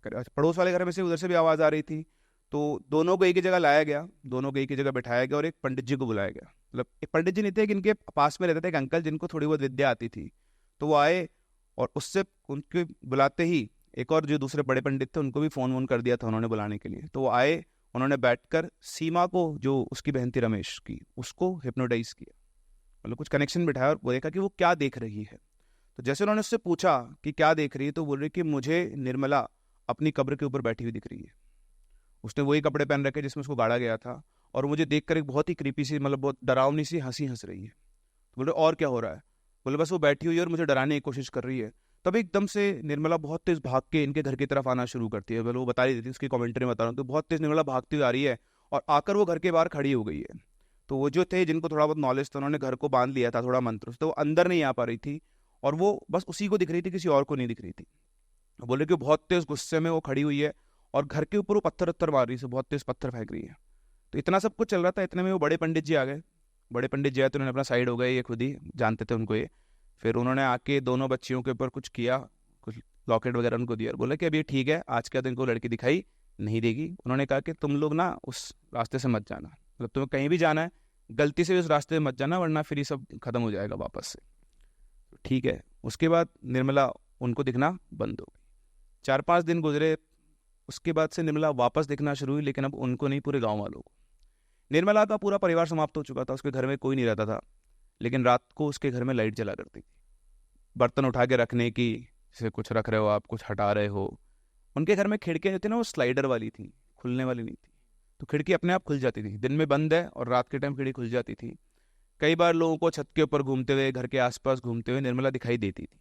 पड़ोस वाले घर में से उधर से भी आवाज़ आ रही थी। तो दोनों को एक ही जगह लाया गया, दोनों को एक ही जगह बैठाया गया और एक पंडित जी को बुलाया गया। मतलब एक पंडित जी नहीं थे, इनके पास में रहते थे एक अंकल जिनको थोड़ी बहुत विद्या आती थी। तो वो आए और उससे उनके बुलाते ही एक और जो दूसरे बड़े पंडित थे उनको भी फ़ोन वोन कर दिया था उन्होंने बुलाने के लिए। तो वो आए, उन्होंने बैठकर सीमा को, जो उसकी बहन थी रमेश की, उसको हिप्नोटाइज किया, मतलब कुछ कनेक्शन बिठाया और वो देखा कि वो क्या देख रही है। तो जैसे उन्होंने उससे पूछा कि क्या देख रही है, तो बोल रही कि मुझे निर्मला अपनी कब्र के ऊपर बैठी हुई दिख रही है। उसने वही कपड़े पहन रखे जिसमें उसको गाड़ा गया था और मुझे देखकर एक बहुत ही क्रीपी सी, मतलब बहुत डरावनी सी हंसी हंस रही है। तो बोले और क्या हो रहा है? बोले बस वो बैठी हुई है और मुझे डराने की कोशिश कर रही है। तभी एकदम से निर्मला बहुत तेज भाग के इनके घर की तरफ आना शुरू करती है। बोले वो बता रही थी, उसकी कमेंट्री में बता रहा हूँ, तो बहुत तेज निर्मला भागती हुई आ रही है और आकर वो घर के बाहर खड़ी हो गई है। तो वो जो थे जिनको थोड़ा बहुत नॉलेज था, उन्होंने घर को बांध लिया था थोड़ा मंत्र, तो वो अंदर नहीं आ पा रही थी और वो बस उसी को दिख रही थी, किसी और को नहीं दिख रही थी। बोले कि बहुत तेज गुस्से में वो खड़ी हुई है और घर के ऊपर वो पत्थर मार रही है, बहुत तेज पत्थर फेंक रही है। तो इतना सब कुछ चल रहा था, इतने में वो बड़े पंडित जी आ गए। बड़े पंडित जी आए तो उन्होंने अपना साइड हो गए, ये खुद ही जानते थे उनको ये। फिर उन्होंने आके दोनों बच्चियों के ऊपर कुछ किया, कुछ लॉकेट वगैरह उनको दिया और बोला कि अब ये ठीक है, आज के दिन को लड़की दिखाई नहीं देगी। उन्होंने कहा कि तुम लोग ना उस रास्ते से मत जाना, मतलब तुम्हें कहीं भी जाना है गलती से उस रास्ते में मत जाना, वरना फिर ये सब खत्म हो जाएगा वापस से। ठीक है। उसके बाद निर्मला उनको दिखना बंद हो गई। 4-5 दिन गुजरे, उसके बाद से निर्मला वापस दिखना शुरू हुई, लेकिन अब उनको नहीं, पूरे गाँव वालों को। निर्मला का पूरा परिवार समाप्त हो चुका था, उसके घर में कोई नहीं रहता था, लेकिन रात को उसके घर में लाइट जला करती थी। बर्तन उठा के रखने की, जैसे कुछ रख रहे हो आप, कुछ हटा रहे हो। उनके घर में खिड़कियाँ जो थी ना, वो स्लाइडर वाली थी, खुलने वाली नहीं थी, तो खिड़की अपने आप खुल जाती थी। दिन में बंद है और रात के टाइम खिड़की खुल जाती थी। कई बार लोगों को छत के ऊपर घूमते हुए, घर के आसपास घूमते हुए निर्मला दिखाई देती थी।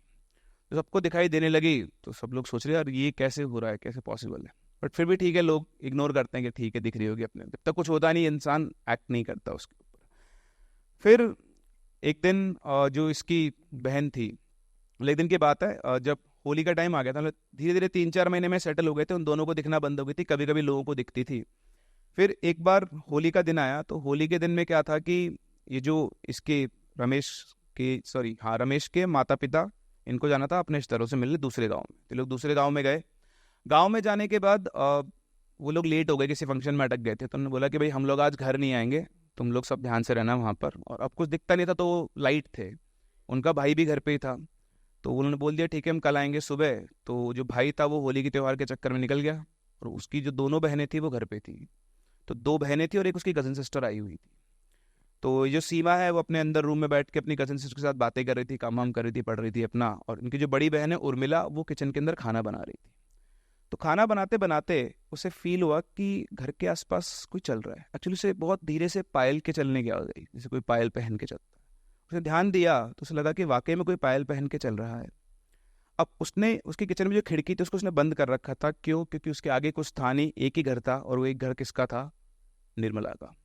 तो सबको दिखाई देने लगी तो सब लोग सोच रहे यार ये कैसे हो रहा है, कैसे पॉसिबल है। बट फिर भी ठीक है, लोग इग्नोर करते हैं कि ठीक है दिख रही होगी अपने, जब तक कुछ होता नहीं इंसान एक्ट नहीं करता उसके ऊपर। फिर एक दिन जो इसकी बहन थी, एक दिन की बात है, जब होली का टाइम आ गया था, मतलब धीरे धीरे 3-4 महीने में सेटल हो गए थे, उन दोनों को दिखना बंद हो गई थी, कभी कभी लोगों को दिखती थी। फिर एक बार होली का दिन आया, तो होली के दिन में क्या था कि ये जो इसके रमेश के माता पिता, इनको जाना था अपने रिश्तेदारों से मिलने दूसरे गांव में। तो लोग दूसरे गांव में गए। गांव में जाने के बाद वो लोग लेट हो गए, किसी फंक्शन में अटक गए थे, तो उन्होंने बोला कि भाई हम लोग आज घर नहीं आएंगे, तुम लोग सब ध्यान से रहना वहाँ पर। और अब कुछ दिखता नहीं था, तो लाइट थे, उनका भाई भी घर पे ही था, तो उन्होंने बोल दिया ठीक है हम कल आएंगे सुबह। तो जो भाई था वो होली के त्यौहार के चक्कर में निकल गया, और उसकी जो दोनों बहनें थी वो घर पे थी। तो 2 बहनें थी और एक उसकी कज़न सिस्टर आई हुई थी। तो ये जो सीमा है वो अपने अंदर रूम में बैठ के अपनी कज़न सिस्टर के साथ बातें कर रही थी, काम वाम कर रही थी, पढ़ रही थी अपना। और इनकी जो बड़ी बहन है उर्मिला, वो किचन के अंदर खाना बना रही थी। तो खाना बनाते बनाते उसे फील हुआ कि घर के आसपास कोई चल रहा है। एक्चुअली उसे बहुत धीरे से पायल के चलने की आवाज़ आई, जैसे कोई पायल पहन के चलता है। उसने ध्यान दिया तो उसे लगा कि वाकई में कोई पायल पहन के चल रहा है। अब उसने उसके किचन में जो खिड़की थी उसको उसने बंद कर रखा था। क्यों? क्योंकि उसके आगे कुछ था नहीं, एक ही घर था, और वो एक घर किसका था? निर्मला का।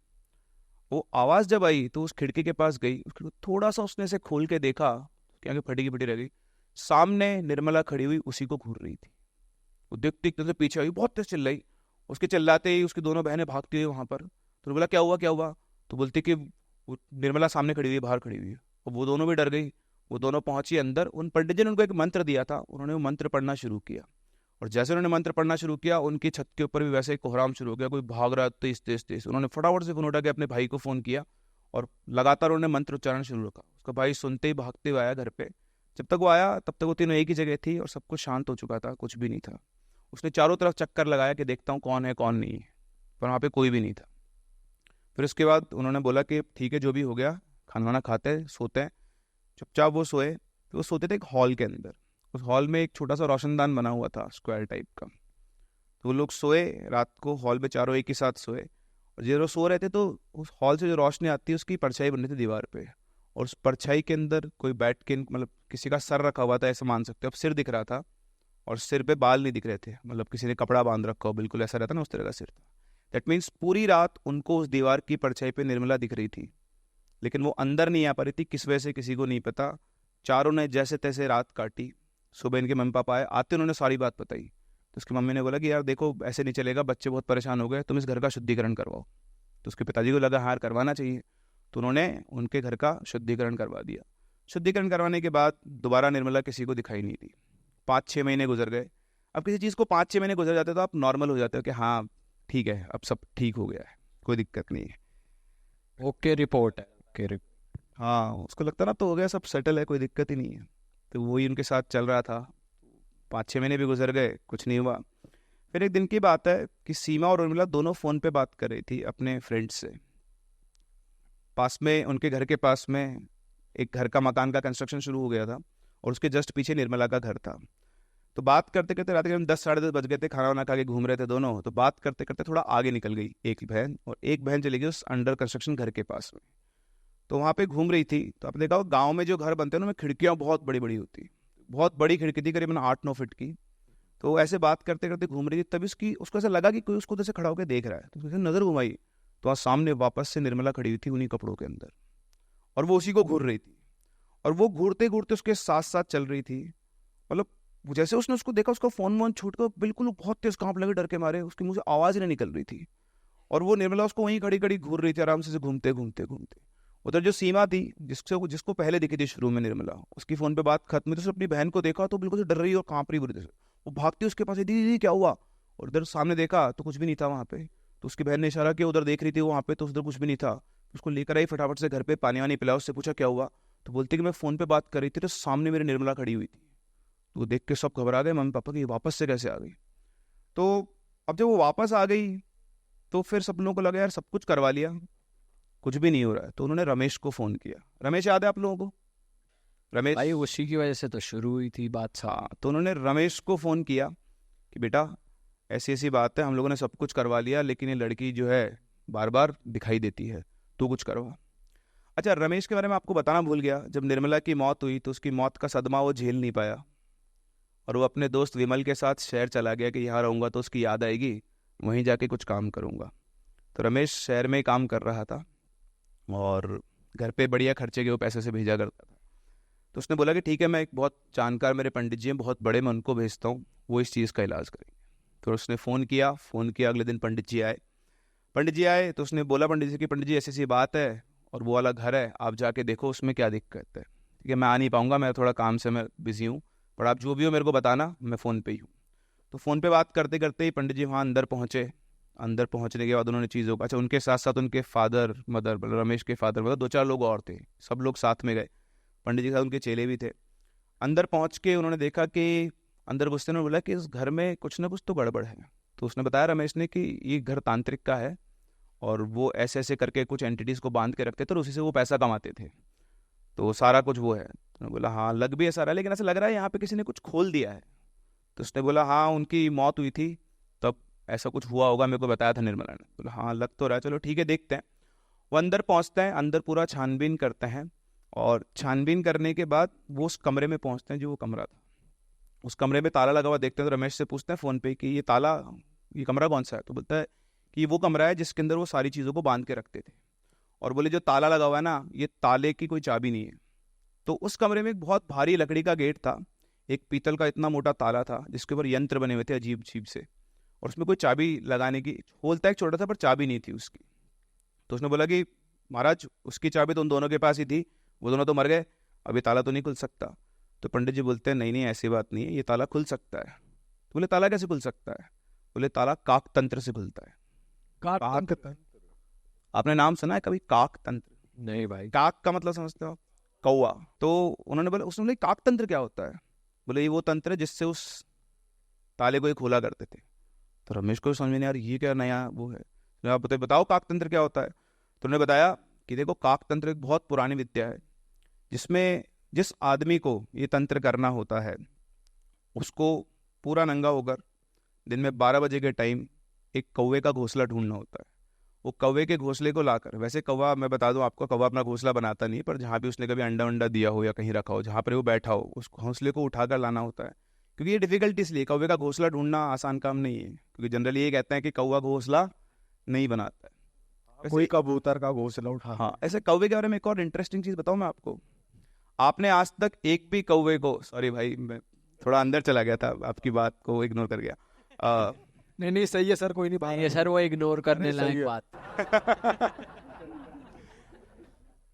वो आवाज़ जब आई तो उस खिड़की के पास गई, उस खिड़की को थोड़ा सा उसने से खोल के देखा, उसके आगे फटी की फटी रह गई। सामने निर्मला खड़ी हुई उसी को घूर रही थी। वो देखते एकदम से पीछे आई, बहुत तेज चिल्लाई। उसके चिल्लाते ही उसकी दोनों बहनें भागती हुई वहां पर। तो बोला क्या हुआ क्या हुआ? तो बोलती कि वो निर्मला सामने खड़ी हुई है, बाहर खड़ी हुई है। और वो दोनों भी डर गई। वो दोनों पहुंची अंदर। उन पंडित जी ने उनको एक मंत्र दिया था, उन्होंने वो मंत्र पढ़ना शुरू किया। और जैसे उन्होंने मंत्र पढ़ना शुरू किया, उनकी छत के ऊपर भी वैसे ही कोहराम शुरू हो गया, कोई भाग रहा तेज तेज तेज। उन्होंने फटाफट से फोन उठा के अपने भाई को फोन किया और लगातार उन्होंने मंत्र उच्चारण शुरू रखा। उसका भाई सुनते ही भागते हुए आया घर पे। जब तक वो आया तब तक वो तीनों एक ही जगह थी और सब कुछ शांत हो चुका था, कुछ भी नहीं था। उसने चारों तरफ चक्कर लगाया कि देखता हूँ कौन है कौन नहीं है, पर वहाँ पे कोई भी नहीं था। फिर उसके बाद उन्होंने बोला कि ठीक है जो भी हो गया, खाना वाना खाते हैं, सोते हैं। चुपचाप वो सोए। तो वो सोते थे एक हॉल के अंदर। उस हॉल में एक छोटा सा रोशनदान बना हुआ था, स्क्वायर टाइप का। तो वो लोग सोए रात को, हॉल में चारों एक ही साथ सोए। और जब वो सो रहे थे तो उस हॉल से जो रोशनी आती है उसकी परछाई बन रही थी दीवार पे। और उस परछाई के अंदर कोई बैठ के, मतलब किसी का सर रखा हुआ था, ऐसा मान सकते हो। अब सिर दिख रहा था और सिर पे बाल नहीं दिख रहे थे, मतलब किसी ने कपड़ा बांध रखा हो, बिल्कुल ऐसा रहता ना, उस तरह का सिर था। दैट मीन्स पूरी रात उनको उस दीवार की परछाई पे निर्मला दिख रही थी, लेकिन वो अंदर नहीं आ पा रही थी। किस वजह से किसी को नहीं पता। चारों ने जैसे तैसे रात काटी। सुबह इनके मम्मी पापा आए, आते उन्होंने सारी बात बताई। तो उसकी मम्मी ने बोला कि यार देखो ऐसे नहीं चलेगा, बच्चे बहुत परेशान हो गए, तुम इस घर का शुद्धिकरण करवाओ। तो उसके पिताजी को लगा हार करवाना चाहिए, तो उन्होंने उनके घर का शुद्धिकरण करवा दिया। शुद्धिकरण करवाने के बाद दोबारा निर्मला किसी को दिखाई नहीं दी। 5-6 महीने गुजर गए। अब किसी चीज़ को 5-6 महीने गुजर जाते तो आप नॉर्मल हो जाते हो कि हाँ ठीक है अब सब ठीक हो गया है, कोई दिक्कत नहीं है। ओके रिपोर्ट है, ओके हाँ उसको लगता ना तो हो गया, सब सेटल है, कोई दिक्कत ही नहीं है। तो वही उनके साथ चल रहा था। 5-6 महीने भी गुजर गए, कुछ नहीं हुआ। फिर एक दिन की बात है कि सीमा और उर्मिला दोनों फ़ोन पे बात कर रही थी अपने फ्रेंड्स से। पास में, उनके घर के पास में एक घर का मकान का कंस्ट्रक्शन शुरू हो गया था और उसके जस्ट पीछे निर्मला का घर था। तो बात करते करते रात के 10-10 बज गए थे, खाना वाना खा के घूम रहे थे दोनों। तो बात करते करते थोड़ा आगे निकल गई एक बहन, और एक बहन चली गई उस अंडर कंस्ट्रक्शन घर के पास में। तो वहाँ पे घूम रही थी। तो आपने देखा गाँव में जो घर बनते हैं उनमें खिड़कियाँ बहुत बड़ी बड़ी होती, बहुत बड़ी खिड़की थी करीबन 8-9 फीट की। तो ऐसे बात करते करते घूम रही थी, तभी उसको ऐसा लगा कि कोई उसको उधर से खड़ा होकर देख रहा है। तो उसने नज़र घुमाई तो आज सामने वापस से निर्मला खड़ी हुई थी उन्हीं कपड़ों के अंदर, और वो उसी को घूर रही थी। और वो घूरते घूरते उसके साथ साथ चल रही थी। मतलब जैसे उसने उसको देखा, उसका फोन वोन छूट कर बिल्कुल बहुत तेज कांप लगे डर के मारे, उसके मुंह से आवाज़ ही नहीं निकल रही थी। और वो निर्मला उसको वहीं खड़ी खड़ी घूर रही थी आराम से घूमते घूमते घूमते। उधर जो सीमा थी जिसको पहले दिखी थी शुरू में निर्मला, उसकी फोन पे बात खत्म हुई तो उसने अपनी बहन को देखा तो बिल्कुल डर रही और कांप रही बुरी तरह से। वो भागती उसके पास, दीदी दीदी क्या हुआ? और इधर सामने देखा तो कुछ भी नहीं था वहाँ पे। तो उसकी बहन ने इशारा किया, उधर देख रही थी वहाँ पे, तो उधर कुछ भी नहीं था। उसको लेकर आई फटाफट से घर पे, पानी वानी पिलाया, उससे पूछा क्या हुआ। तो बोलती कि मैं फ़ोन पे बात कर रही थी तो सामने मेरी निर्मला खड़ी हुई थी। तो देख के सब घबरा गए, मम्मी पापा कि वापस से कैसे आ गई। तो अब जब वो वापस आ गई तो फिर सब लोगों को लगा यार सब कुछ करवा लिया, कुछ भी नहीं हो रहा है। तो उन्होंने रमेश को फ़ोन किया। रमेश याद है आप लोगों को? रमेश, भाई उसी की वजह से तो शुरू हुई थी बात सब। हाँ। तो उन्होंने रमेश को फ़ोन किया कि बेटा ऐसी ऐसी बात है, हम लोगों ने सब कुछ करवा लिया लेकिन ये लड़की जो है बार बार दिखाई देती है, तू कुछ करवा। अच्छा, रमेश के बारे में आपको बताना भूल गया, जब निर्मला की मौत हुई तो उसकी मौत का सदमा वो झेल नहीं पाया और वो अपने दोस्त विमल के साथ शहर चला गया कि यहाँ रहूँगा तो उसकी याद आएगी, वहीं जाके कुछ काम करूँगा। तो रमेश शहर में ही काम कर रहा था और घर पे बढ़िया खर्चे के वो पैसे से भेजा करता था। तो उसने बोला कि ठीक है, मैं एक बहुत जानकार मेरे पंडित जी हैं बहुत बड़े, मैं उनको भेजता हूँ, वो इस चीज़ का इलाज करेंगे। तो उसने फ़ोन किया, अगले दिन पंडित जी आए तो उसने बोला पंडित जी की, पंडित जी ऐसी ऐसी बात है और वो वाला घर है, आप जाके देखो उसमें क्या दिक्कत है। ठीक है, मैं आ नहीं पाऊँगा, मैं थोड़ा काम से मैं बिज़ी हूँ, पर आप जो भी हो मेरे को बताना, मैं फ़ोन पे ही हूँ। तो फ़ोन पे बात करते करते ही पंडित जी वहाँ अंदर पहुँचे। अंदर पहुँचने के बाद उन्होंने चीज़ों का, अच्छा उनके साथ साथ उनके फादर मदर, मतलब रमेश के फादर मदर, 2-4 लोग और थे, सब लोग साथ में गए। पंडित जी के साथ उनके चेले भी थे। अंदर पहुँच के उन्होंने देखा कि अंदर घुसते उन्होंने बोला कि इस घर में कुछ ना कुछ तो गड़बड़ है। तो उसने बताया रमेश ने कि ये घर तांत्रिक का है और वो ऐसे ऐसे करके कुछ एंटिटीज़ को बांध के रखते थे और उसी से वो पैसा कमाते थे, तो सारा कुछ वो है। तो उन्होंने बोला हाँ लग भी ऐसा रहा है, लेकिन ऐसा लग रहा है यहाँ पे किसी ने कुछ खोल दिया है। तो उसने बोला हाँ उनकी मौत हुई थी तब ऐसा कुछ हुआ होगा, मेरे को बताया था निर्मला ने। बोला हाँ लग तो रहा है, चलो ठीक है देखते हैं। वो अंदर पहुँचते हैं, अंदर पूरा छानबीन करते हैं और छानबीन करने के बाद वो उस कमरे में पहुँचते हैं जो वो कमरा था। उस कमरे में ताला लगा हुआ देखते हैं तो रमेश से पूछते हैं फ़ोन पे कि ये कमरा कौन सा है। तो बोलता है कि ये वो कमरा है जिसके अंदर वो सारी चीज़ों को बांध के रखते थे। और बोले जो ताला लगा हुआ है ना, ये ताले की कोई चाबी नहीं है। तो उस कमरे में एक बहुत भारी लकड़ी का गेट था, एक पीतल का इतना मोटा ताला था जिसके ऊपर यंत्र बने हुए थे अजीब अजीब से, और उसमें कोई चाबी लगाने की होल था एक छोटा सा, पर चाबी नहीं थी उसकी। तो उसने बोला कि महाराज उसकी चाबी तो उन दोनों के पास ही थी, वो दोनों तो मर गए, अभी ताला तो नहीं खुल सकता। तो पंडित जी बोलते हैं नहीं नहीं ऐसी बात नहीं है, ये ताला खुल सकता है। तो बोले ताला कैसे खुल सकता है? बोले ताला काक तंत्र से खुलता है। काक आपने नाम सुना है कभी काक तंत्र? नहीं भाई। काक का मतलब समझते हो आप? कौवा। तो उन्होंने बोला, उसने बोला काक तंत्र क्या होता है? बोले ये वो तंत्र है जिससे उस ताले को ही खोला करते थे। तो रमेश को समझ में नहीं यार ये क्या नया वो है, तो आप बताओ काक तंत्र क्या होता है। तो उन्होंने बताया कि देखो काक तंत्र एक बहुत पुरानी विद्या है जिसमें जिस आदमी को ये तंत्र करना होता है उसको पूरा नंगा होकर दिन में 12 बजे के टाइम एक कौवे का घोंसला ढूंढना होता है। वो कौवे के घोंसले को लाकर, वैसे कौवा मैं बता दूं आपको, कौवा अपना घोंसला बनाता नहीं, पर जहाँ भी उसने कभी अंडा वंडा दिया हो या कहीं रखा हो जहाँ पर वो बैठा हो उस घोंसले को उठाकर लाना होता है। क्योंकि ये डिफिकल्ट इसलिए, कौवे का घोंसला ढूंढना आसान काम नहीं है, क्योंकि जनरली ये कहते हैं कि कौवा घोंसला नहीं बनाता है। कोई कबूतर का घोंसला उठा। हाँ, ऐसे कौवे के बारे में एक और इंटरेस्टिंग चीज़ बताऊं मैं आपको। आपने आज तक एक भी कौवे को, सॉरी भाई मैं थोड़ा अंदर चला गया था, आपकी बात को इग्नोर कर गया। नहीं नहीं सही है सर, कोई नहीं बात नहीं है सर, वो इग्नोर करने नहीं, सही लायक है। बात।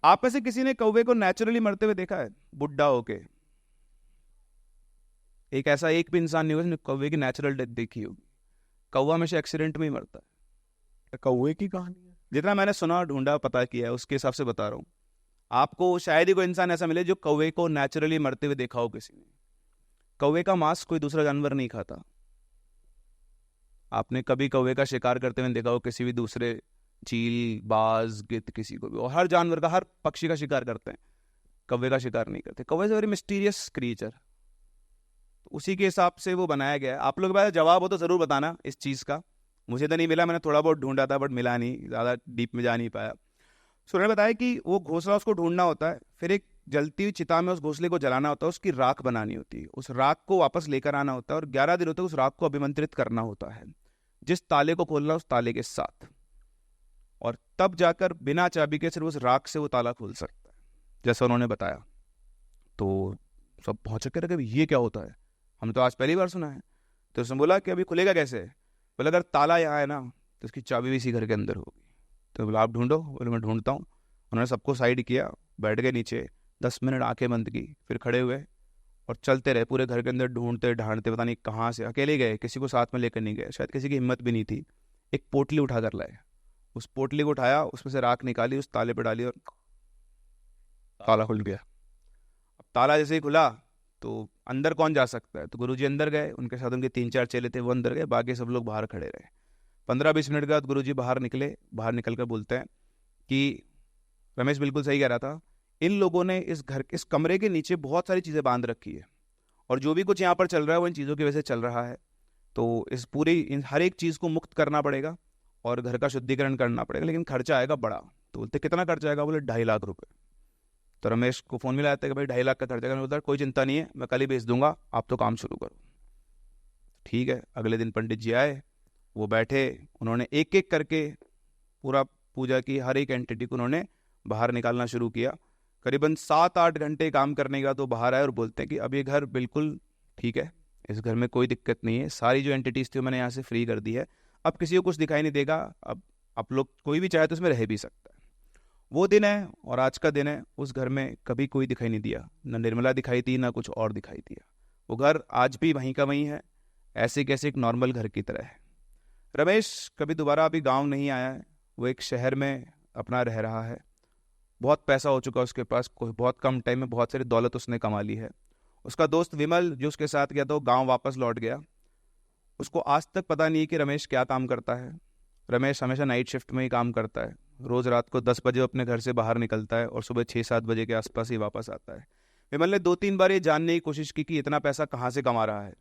आप में से किसी ने कौवे को नेचुरली मरते हुए देखा है बुढ़ा होके? एक ऐसा एक भी इंसान नहीं होगा जिसने कौवे की नेचुरल डेथ देखी होगी। कौवा हमेशा एक्सीडेंट में ही मरता है। कौवे की कहानी है। जितना मैंने सुना, ढूंढा, पता किया है, उसके हिसाब से बता रहा हूँ। आपको शायद ही कोई इंसान ऐसा मिले जो कौवे को नेचुरली मरते हुए देखा हो किसी ने। कौवे का मांस कोई दूसरा जानवर नहीं खाता। आपने कभी कौवे का शिकार करते हुए देखा हो किसी भी दूसरे चील, बाज, गिद्ध, किसी को भी? और हर जानवर का, हर पक्षी का शिकार करते हैं, कौवे का शिकार नहीं करते। कौवे इज वेरी मिस्टीरियस क्रिएचर। उसी के हिसाब से वो बनाया गया है। आप लोग के पास जवाब हो तो जरूर बताना इस चीज़ का। मुझे तो नहीं मिला, मैंने थोड़ा बहुत ढूंढा था बट मिला नहीं, ज़्यादा डीप में जा नहीं पाया। सो उन्होंने बताया कि वो घोंसला उसको ढूंढना होता है, फिर एक जलती हुई चिता में उस घोंसले को जलाना होता है, उसकी राख बनानी होती है, उस राख को वापस लेकर आना होता है और 11 दिन होते हैं उस राख को अभिमंत्रित करना होता है जिस ताले को खोलना उस ताले के साथ, और तब जाकर बिना चाबी के सिर्फ उस राख से वो ताला खुल सकता है, जैसा उन्होंने बताया। तो सब पहुंच के रहे ये क्या होता है, हमने तो आज पहली बार सुना है। तो उसने बोला कि अभी खुलेगा कैसे? बोला अगर ताला यहाँ है ना तो उसकी चाबी भी इसी घर के अंदर होगी। तो बोला आप ढूंढो। बोले मैं ढूंढता हूँ। उन्होंने सबको साइड किया, बैठ गए नीचे, 10 मिनट आंखें बंद की, फिर खड़े हुए और चलते रहे पूरे घर के अंदर, ढूंढते ढांढते, पता नहीं कहाँ से। अकेले गए, किसी को साथ में लेकर नहीं गए, शायद किसी की हिम्मत भी नहीं थी। एक पोटली उठा कर लाए, उस पोटली को उठाया, उसमें से राख निकाली, उस ताले पर डाली और ताला खुल गया। अब ताला जैसे ही खुला तो अंदर कौन जा सकता है? तो गुरुजी अंदर गए, उनके साथ उनके 3-4 चेले थे, वो अंदर गए, बाकी सब लोग बाहर खड़े रहे। 15-20 मिनट के बाद गुरुजी बाहर निकले। बाहर निकल कर बोलते हैं कि रमेश बिल्कुल सही कह रहा था, इन लोगों ने इस कमरे के नीचे बहुत सारी चीज़ें बांध रखी है, और जो भी कुछ यहाँ पर चल रहा है वो इन चीज़ों की वजह से चल रहा है। तो इन हर एक चीज़ को मुक्त करना पड़ेगा और घर का शुद्धिकरण करना पड़ेगा, लेकिन खर्चा आएगा बड़ा। तो बोलते कितना खर्चा आएगा? बोले 2.5 लाख रुपए। तो रमेश को फ़ोन मिलाया था कि भाई 2.5 लाख का खर्चा। बोलता कोई चिंता नहीं है, मैं कल ही भेज दूंगा, आप तो काम शुरू करो। ठीक है। अगले दिन पंडित जी आए, वो बैठे, उन्होंने एक एक करके पूरा पूजा की, हर एक एंटिटी को उन्होंने बाहर निकालना शुरू किया। करीबन 7-8 घंटे काम करने का तो बाहर आए और बोलते हैं कि अब ये घर बिल्कुल ठीक है, इस घर में कोई दिक्कत नहीं है, सारी जो एंटिटीज थी मैंने यहाँ से फ्री कर दी है, अब किसी को कुछ दिखाई नहीं देगा, अब आप लोग कोई भी चाहे तो इसमें रह भी सकता है। वो दिन है और आज का दिन है, उस घर में कभी कोई दिखाई नहीं दिया, ना निर्मला दिखाई दी, ना कुछ और दिखाई दिया। वो घर आज भी वहीं का वहीं है, ऐसे कैसे एक नॉर्मल घर की तरह है। रमेश कभी दोबारा अभी गाँव नहीं आया है, वो एक शहर में अपना रह रहा है। बहुत पैसा हो चुका उसके पास, कोई बहुत कम टाइम में बहुत सारी दौलत उसने कमा ली है। उसका दोस्त विमल जो उसके साथ गया था वो गाँव वापस लौट गया। उसको आज तक पता नहीं कि रमेश क्या काम करता है। रमेश हमेशा नाइट शिफ्ट में ही काम करता है, रोज़ रात को 10 बजे अपने घर से बाहर निकलता है और सुबह 6-7 बजे के आसपास ही वापस आता है। विमल ने 2-3 बार ये जानने की कोशिश की कि इतना पैसा कहाँ से कमा रहा है,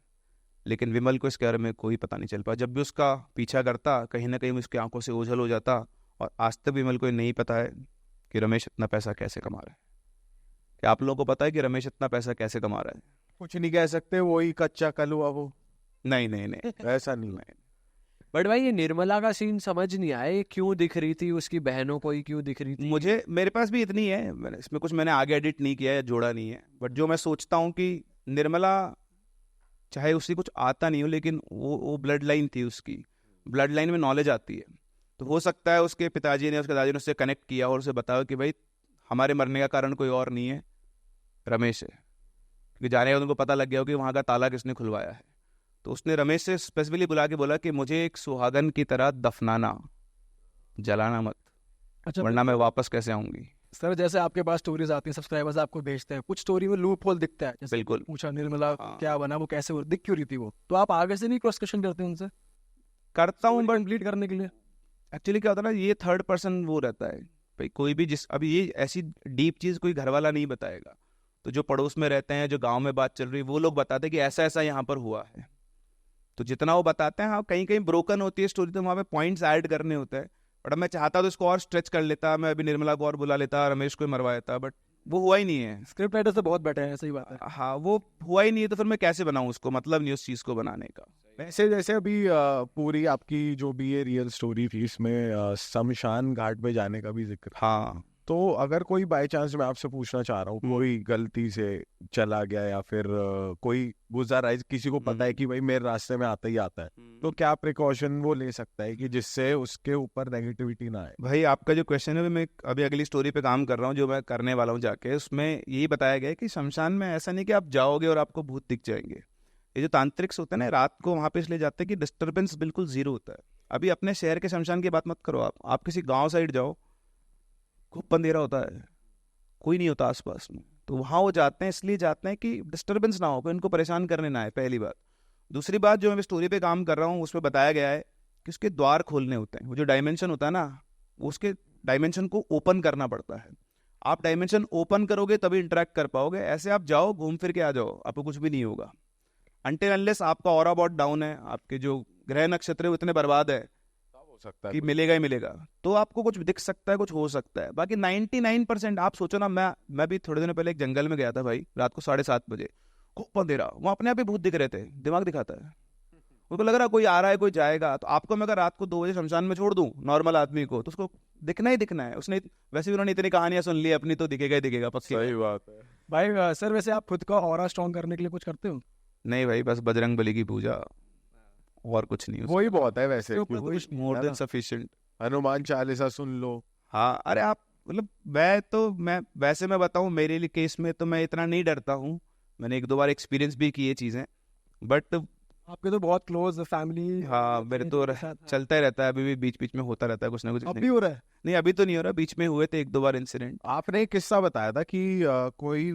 लेकिन विमल को इसके बारे में कोई पता नहीं चल पाया। जब भी उसका पीछा करता, कहीं ना कहीं उसकी आंखों से ओझल हो जाता, और आज तक विमल को ये नहीं पता है कि रमेश इतना पैसा कैसे कमा रहा है। क्या आप लोगों को पता है कि रमेश इतना पैसा कैसे कमा रहा है? कुछ नहीं कह सकते, वही कच्चा कलुआ वो। नहीं नहीं नहीं, ऐसा नहीं है। बट भाई ये निर्मला का सीन समझ नहीं आया, ये क्यों दिख रही थी, उसकी बहनों को ही क्यों दिख रही थी? मुझे, मेरे पास भी इतनी है, इसमें कुछ मैंने आगे एडिट नहीं किया है, जोड़ा नहीं है, बट जो मैं सोचता हूँ कि निर्मला चाहे उससे कुछ आता नहीं हो, लेकिन वो ब्लड लाइन थी, उसकी ब्लड लाइन में नॉलेज आती है। तो हो सकता है उसके पिताजी ने, उसके दादाजी ने उससे कनेक्ट किया और उसे बताया कि भाई हमारे मरने का कारण कोई और नहीं है, रमेश है। क्योंकि जाने का उनको पता लग गया हो कि वहाँ का ताला किसने खुलवाया है। तो उसने रमेश से स्पेसिफिकली बुला के बोला कि मुझे एक सुहागन की तरह दफनाना, जलाना मत, अच्छा वरना मैं वापस कैसे आऊंगी। सर, जैसे आपके पास स्टोरीज आती हैं, सब्सक्राइबर्स आपको भेजते हैं, कुछ स्टोरी में लूप होल दिखता है, जैसे बिल्कुल। पूछा निर्मला हाँ। क्या बना, वो कैसे वो दिख क्यों रही थी, वो तो आप आगे से नहीं क्रॉस क्वेश्चन करते उनसे करता हूँ, बट कंप्लीट करने के लिए? एक्चुअली क्या होता है ना, ये थर्ड पर्सन वो रहता है भाई, कोई भी अभी ये ऐसी डीप चीज़ कोई घर वाला नहीं बताएगा, तो जो पड़ोस में रहते हैं, जो गांव में बात चल रही है, वो लोग बताते हैं कि ऐसा ऐसा यहाँ पर हुआ है। तो जितना वो बताते हैं, हाँ कहीं कहीं ब्रोकन होती है स्टोरी, तो वहाँ पे पॉइंट्स ऐड करने होते हैं। बट मैं चाहता तो इसको और स्ट्रेच कर लेता, मैं अभी निर्मला को और बुला लेता, रमेश को मरवा देता, बट वो हुआ ही नहीं है। स्क्रिप्ट राइटर से बहुत बेटर है, सही बात है। हाँ, वो हुआ ही नहीं है, तो फिर मैं कैसे बनाऊँ उसको, मतलब नहीं उस चीज़ को बनाने का। वैसे जैसे अभी पूरी आपकी जो भी ये रियल स्टोरी थी, इसमें शमशान घाट पे जाने का भी जिक्र। हाँ, तो अगर कोई बाय चांस, मैं आपसे पूछना चाह रहा हूँ, कोई गलती से चला गया या फिर कोई गुजर है, किसी को पता है कि भाई मेरे रास्ते में आता ही आता है, तो क्या प्रिकॉशन वो ले सकता है कि जिससे उसके ऊपर नेगेटिविटी ना आए? भाई आपका जो क्वेश्चन है, मैं अभी अगली स्टोरी पे काम कर रहा हूँ, जो मैं करने वाला हूँ जाके, उसमें यही बताया गया है कि शमशान में ऐसा नहीं कि आप जाओगे और आपको भूत दिख जाएंगे। ये जो तांत्रिक्स होते हैं ना, रात को वहाँ पे इसलिए जाते हैं कि डिस्टर्बेंस बिल्कुल जीरो होता है। अभी अपने शहर के शमशान की बात मत करो, आप किसी गाँव साइड जाओ, खूब अंधेरा होता है, कोई नहीं होता आसपास में, तो वहाँ वो जाते हैं, इसलिए जाते हैं कि डिस्टर्बेंस ना हो, कोई इनको परेशान करने ना आए, पहली बात। दूसरी बात, जो मैं स्टोरी पे काम कर रहा हूँ उसमें बताया गया है कि उसके द्वार खोलने होते हैं। वो जो डायमेंशन होता है ना, उसके डायमेंशन को ओपन करना पड़ता है। आप डायमेंशन ओपन करोगे तभी इंटरेक्ट कर पाओगे, ऐसे आप जाओ घूम फिर के आ जाओ, आपको कुछ भी नहीं होगा। अनटिल अनलेस आपका ऑरा बहुत डाउन है, आपके जो ग्रह नक्षत्र है इतने बर्बाद है सकता है कि मिलेगा ही मिलेगा, तो आपको कुछ दिख सकता है, कुछ हो सकता है। बाकी 99% आप सोचो ना, मैं भी थोड़े दिनों पहले एक जंगल में गया था भाई, रात को 7:30 बजे, खूब अंधेरा, वहाँ अपने आप ही भूत दिख रहे थे, दिमाग दिखाता है, उनको लग रहा कोई आ रहा है, कोई जाएगा। तो आपको मैं अगर रात को 2 बजे शमशान में छोड़ दूं नॉर्मल आदमी को, तो उसको दिखना ही दिखना है। उसने वैसे भी उन्होंने इतनी कहानियां सुन ली अपनी, तो दिखेगा ही दिखेगा पक्की। सही बात है भाई सर, वैसे आप खुद का ऑरा स्ट्रॉन्ग करने के लिए कुछ करते हो? नहीं भाई, बस बजरंग बली की पूजा, और कुछ नहीं। वही बहुत है वैसे, more than sufficient. Hanuman Chalisa सुन लो। हाँ, अरे आप मतलब मैं वैसे मैं बताऊं, मेरे लिए केस में तो मैं इतना नहीं डरता हूँ, मैंने 1-2 बार एक्सपीरियंस भी किए चीज़ें, बट आपके तो बहुत क्लोज फैमिली। हाँ मेरे तो चलता ही रहता है, अभी भी बीच बीच में होता रहता है कुछ ना कुछ। अब भी हो रहा है? नहीं, अभी तो नहीं हो रहा, बीच में हुए थे 1-2 बार इंसिडेंट। आपने एक किस्सा बताया था कि कोई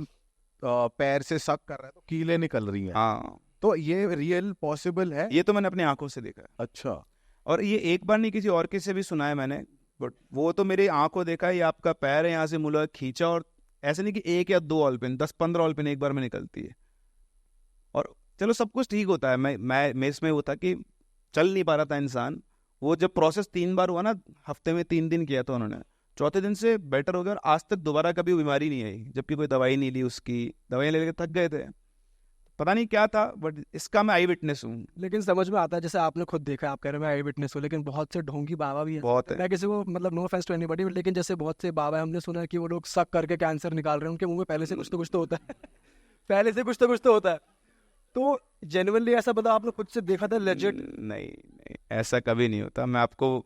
पैर से सक कर रहा है तो कीलें निकल रही हैं, हाँ, तो ये रियल पॉसिबल है? ये तो मैंने अपनी आंखों से देखा है। अच्छा। और ये एक बार नहीं, किसी और के से भी सुना है मैंने, बट वो तो मेरी आंखों देखा है। ये आपका पैर है, यहाँ से मुड़ा खींचा, और ऐसे नहीं कि 1 या 2 ऑलपिन, 10-15 ऑलपिन एक बार में निकलती है। और चलो सब कुछ ठीक होता है, मैं इसमें वो था कि चल नहीं पा रहा था इंसान। वो जब प्रोसेस 3 बार हुआ ना, हफ्ते में 3 दिन किया था उन्होंने, चौथे दिन से बेटर हो गया, और आज तक दोबारा कभी वो बीमारी नहीं आई, जबकि कोई दवाई नहीं ली उसकी। दवाई लेके थक गए थे, पता नहीं क्या था, बट इसका मैं आई विटनेस हूँ। लेकिन समझ में आता है, जैसे आपने खुद देखा, आप कह रहे हो मैं आई विटनेस हूँ, लेकिन बहुत से ढोंगी बाबा भी हैं। बहुत है। मैं किसी को मतलब नो ऑफेंस टू एनीबॉडी, लेकिन जैसे बहुत से बाबा हैं, हमने सुना है कि वो लोग सक करके कैंसर निकाल रहे हैं, उनके मुंह में पहले से कुछ तो होता है पहले से कुछ तो होता है। तो जेन्युइनली ऐसा मतलब आपने खुद से देखा था लेजिट? नहीं नहीं, ऐसा कभी नहीं होता। मैं आपको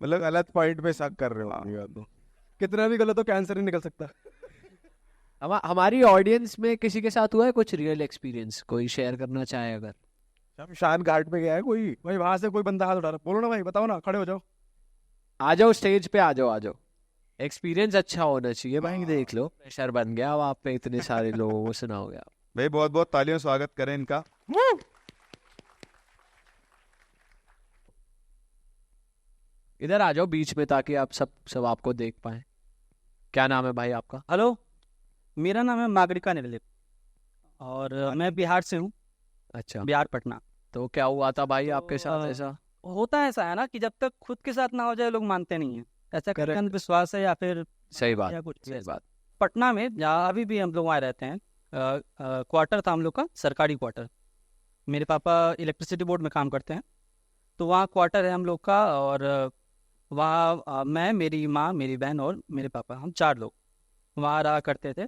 मतलब गलत पॉइंट पे शक कर रहे हो या तो कितना भी गलत हो, कैंसर नहीं निकल सकता। हमारी ऑडियंस में किसी के साथ हुआ है कुछ रियल एक्सपीरियंस, कोई शेयर करना चाहे अगर? शमशान घाट पे गया है कोई? भाई वहां से कोई बंदा हाथ उठा रहा, बोलो ना भाई, बताओ ना, खड़े हो जाओ, आ जाओ स्टेज पे, आ जाओ आ जाओ। एक्सपीरियंस अच्छा होना चाहिए भाई, देख लो प्रेशर बन गया अब आप पे, इतने सारे लोगों को सुनाओगे आप। भाई, बहुत बहुत तालियों से स्वागत करें इनका। इधर आ जाओ बीच में, ताकि आप सब आपको देख पाए। क्या नाम है भाई आपका? हेलो, मेरा नाम है नागरिका निर्लिप और मैं बिहार से हूँ, अच्छा, बिहार पटना। तो क्या हुआ था भाई आपके साथ तो, ऐसा? होता ऐसा है ना कि जब तक खुद के साथ ना हो जाए लोग मानते नहीं हैं, ऐसा Correct. अंधविश्वास है या फिर सही बात, या कुछ भी सही ऐसा। बात। पटना में जहाँ अभी भी हम लोग वहाँ रहते हैं, क्वार्टर था हम लोग का, सरकारी क्वार्टर। मेरे पापा इलेक्ट्रिसिटी बोर्ड में काम करते हैं, तो वहाँ क्वार्टर है हम लोग का। और वहाँ मैं, मेरी माँ, मेरी बहन और मेरे पापा, हम 4 लोग वहाँ रहा करते थे।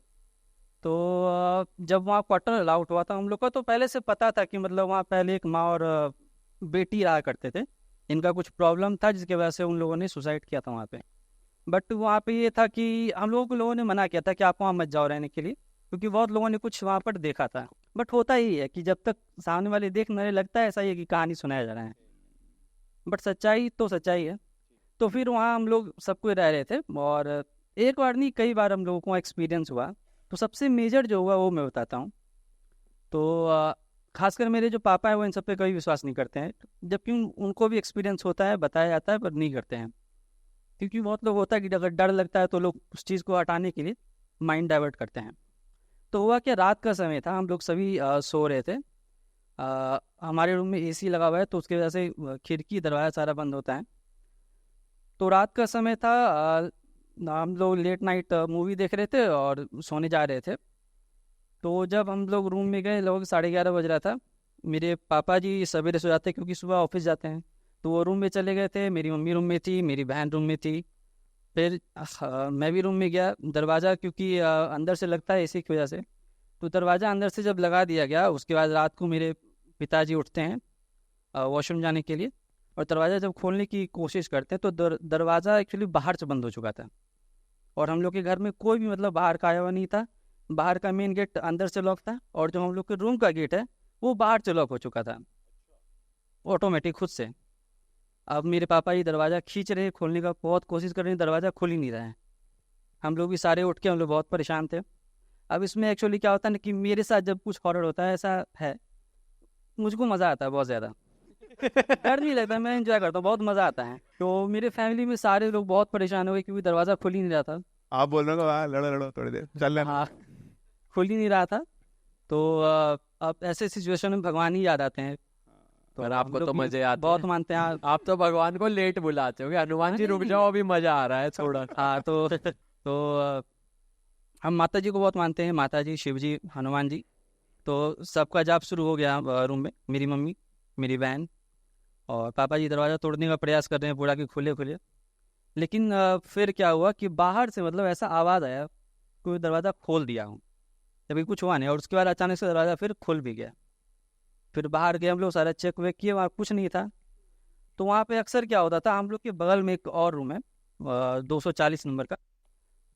तो जब वहाँ क्वार्टर अलाउट हुआ था हम लोग का, तो पहले से पता था कि मतलब वहाँ पहले एक माँ और बेटी रहा करते थे। इनका कुछ प्रॉब्लम था जिसकी वजह से उन लोगों ने सुसाइड किया था वहाँ पे। बट वहाँ पे ये था कि हम लोगों ने मना किया था कि आप वहाँ मत जाओ रहने के लिए, क्योंकि बहुत लोगों ने कुछ वहाँ पर देखा था। बट होता ही है कि जब तक सामने वाले देख न रहे, लगता है ऐसा ही है कि कहानी सुनाया जा रहा है, बट सच्चाई तो सच्चाई है। तो फिर वहाँ हम लोग सब कोई रह रहे थे, और एक बार नहीं कई बार हम लोगों को एक्सपीरियंस हुआ। तो सबसे मेजर जो हुआ वो मैं बताता हूँ। तो खासकर मेरे जो पापा हैं वो इन सब पे कभी विश्वास नहीं करते हैं, जबकि उनको भी एक्सपीरियंस होता है, बताया जाता है, पर नहीं करते हैं। क्योंकि बहुत लोग होता है कि अगर डर लगता है तो लोग उस चीज़ को हटाने के लिए माइंड डाइवर्ट करते हैं। तो हुआ क्या, रात का समय था, हम लोग सभी सो रहे थे। हमारे रूम में एसी लगा हुआ है, तो उसकी वजह से खिड़की दरवाज़ा सारा बंद होता है। तो रात का समय था, हम लोग लेट नाइट मूवी देख रहे थे और सोने जा रहे थे। तो जब हम लोग रूम में गए, लगभग 11:30 बज रहा था। मेरे पापा जी सवेरे सो जाते हैं क्योंकि सुबह ऑफिस जाते हैं, तो वो रूम में चले गए थे। मेरी मम्मी रूम में थी, मेरी बहन रूम में थी। फिर मैं भी रूम में गया। दरवाज़ा क्योंकि अंदर से लगता है एसी की वजह से, तो दरवाज़ा अंदर से जब लगा दिया गया, उसके बाद रात को मेरे पिताजी उठते हैं वॉशरूम जाने के लिए, और दरवाज़ा जब खोलने की कोशिश करते हैं तो दरवाज़ा एक्चुअली बाहर से बंद हो चुका था। और हम लोग के घर में कोई भी मतलब बाहर का आया हुआ नहीं था। बाहर का मेन गेट अंदर से लॉक था, और जो हम लोग के रूम का गेट है वो बाहर से लॉक हो चुका था ऑटोमेटिक खुद से। अब मेरे पापा ये दरवाज़ा खींच रहे हैं, खोलने का बहुत कोशिश कर रहे हैं, दरवाज़ा खुल ही नहीं रहा है। हम लोग भी सारे उठ के, हम लोग बहुत परेशान थे। अब इसमें एक्चुअली क्या होता है ना कि मेरे साथ जब कुछ हॉरर होता है, ऐसा है, मुझको मज़ा आता है बहुत ज़्यादा। डर नहीं लगता, मैं एंजॉय करता हूँ, बहुत मज़ा आता है। तो मेरे फैमिली में सारे लोग बहुत परेशान हो गए क्योंकि दरवाज़ा खुल ही नहीं रहा था। आप बोल रहे हो हाँ, लड़ो लड़ो थोड़ी देर चल रहे हैं। हाँ, खुल ही नहीं रहा था। तो अब ऐसे सिचुएशन में भगवान ही याद आते हैं। पर आपको तो मजे आते बहुत हैं। मानते हैं आप तो भगवान को लेट बुलाते हो, हनुमान जी रुक जाओ, अभी मजा आ रहा है थोड़ा। हाँ, तो हम माता जी को बहुत मानते हैं, माता जी, शिव जी, हनुमान जी। तो सबका जाप शुरू हो गया रूम में। मेरी मम्मी, मेरी बहन और पापा जी दरवाज़ा तोड़ने का प्रयास कर रहे हैं पूरा कि खुले खुले। लेकिन फिर क्या हुआ कि बाहर से मतलब ऐसा आवाज़ आया कोई दरवाज़ा खोल दिया हूँ, जबकि कुछ हुआ नहीं। और उसके बाद अचानक से दरवाज़ा फिर खुल भी गया। फिर बाहर गए हम लोग, सारा चेक वेक किए, वहाँ कुछ नहीं था। तो वहाँ पे अक्सर क्या होता था, हम लोग के बगल में एक और रूम है 240 नंबर का।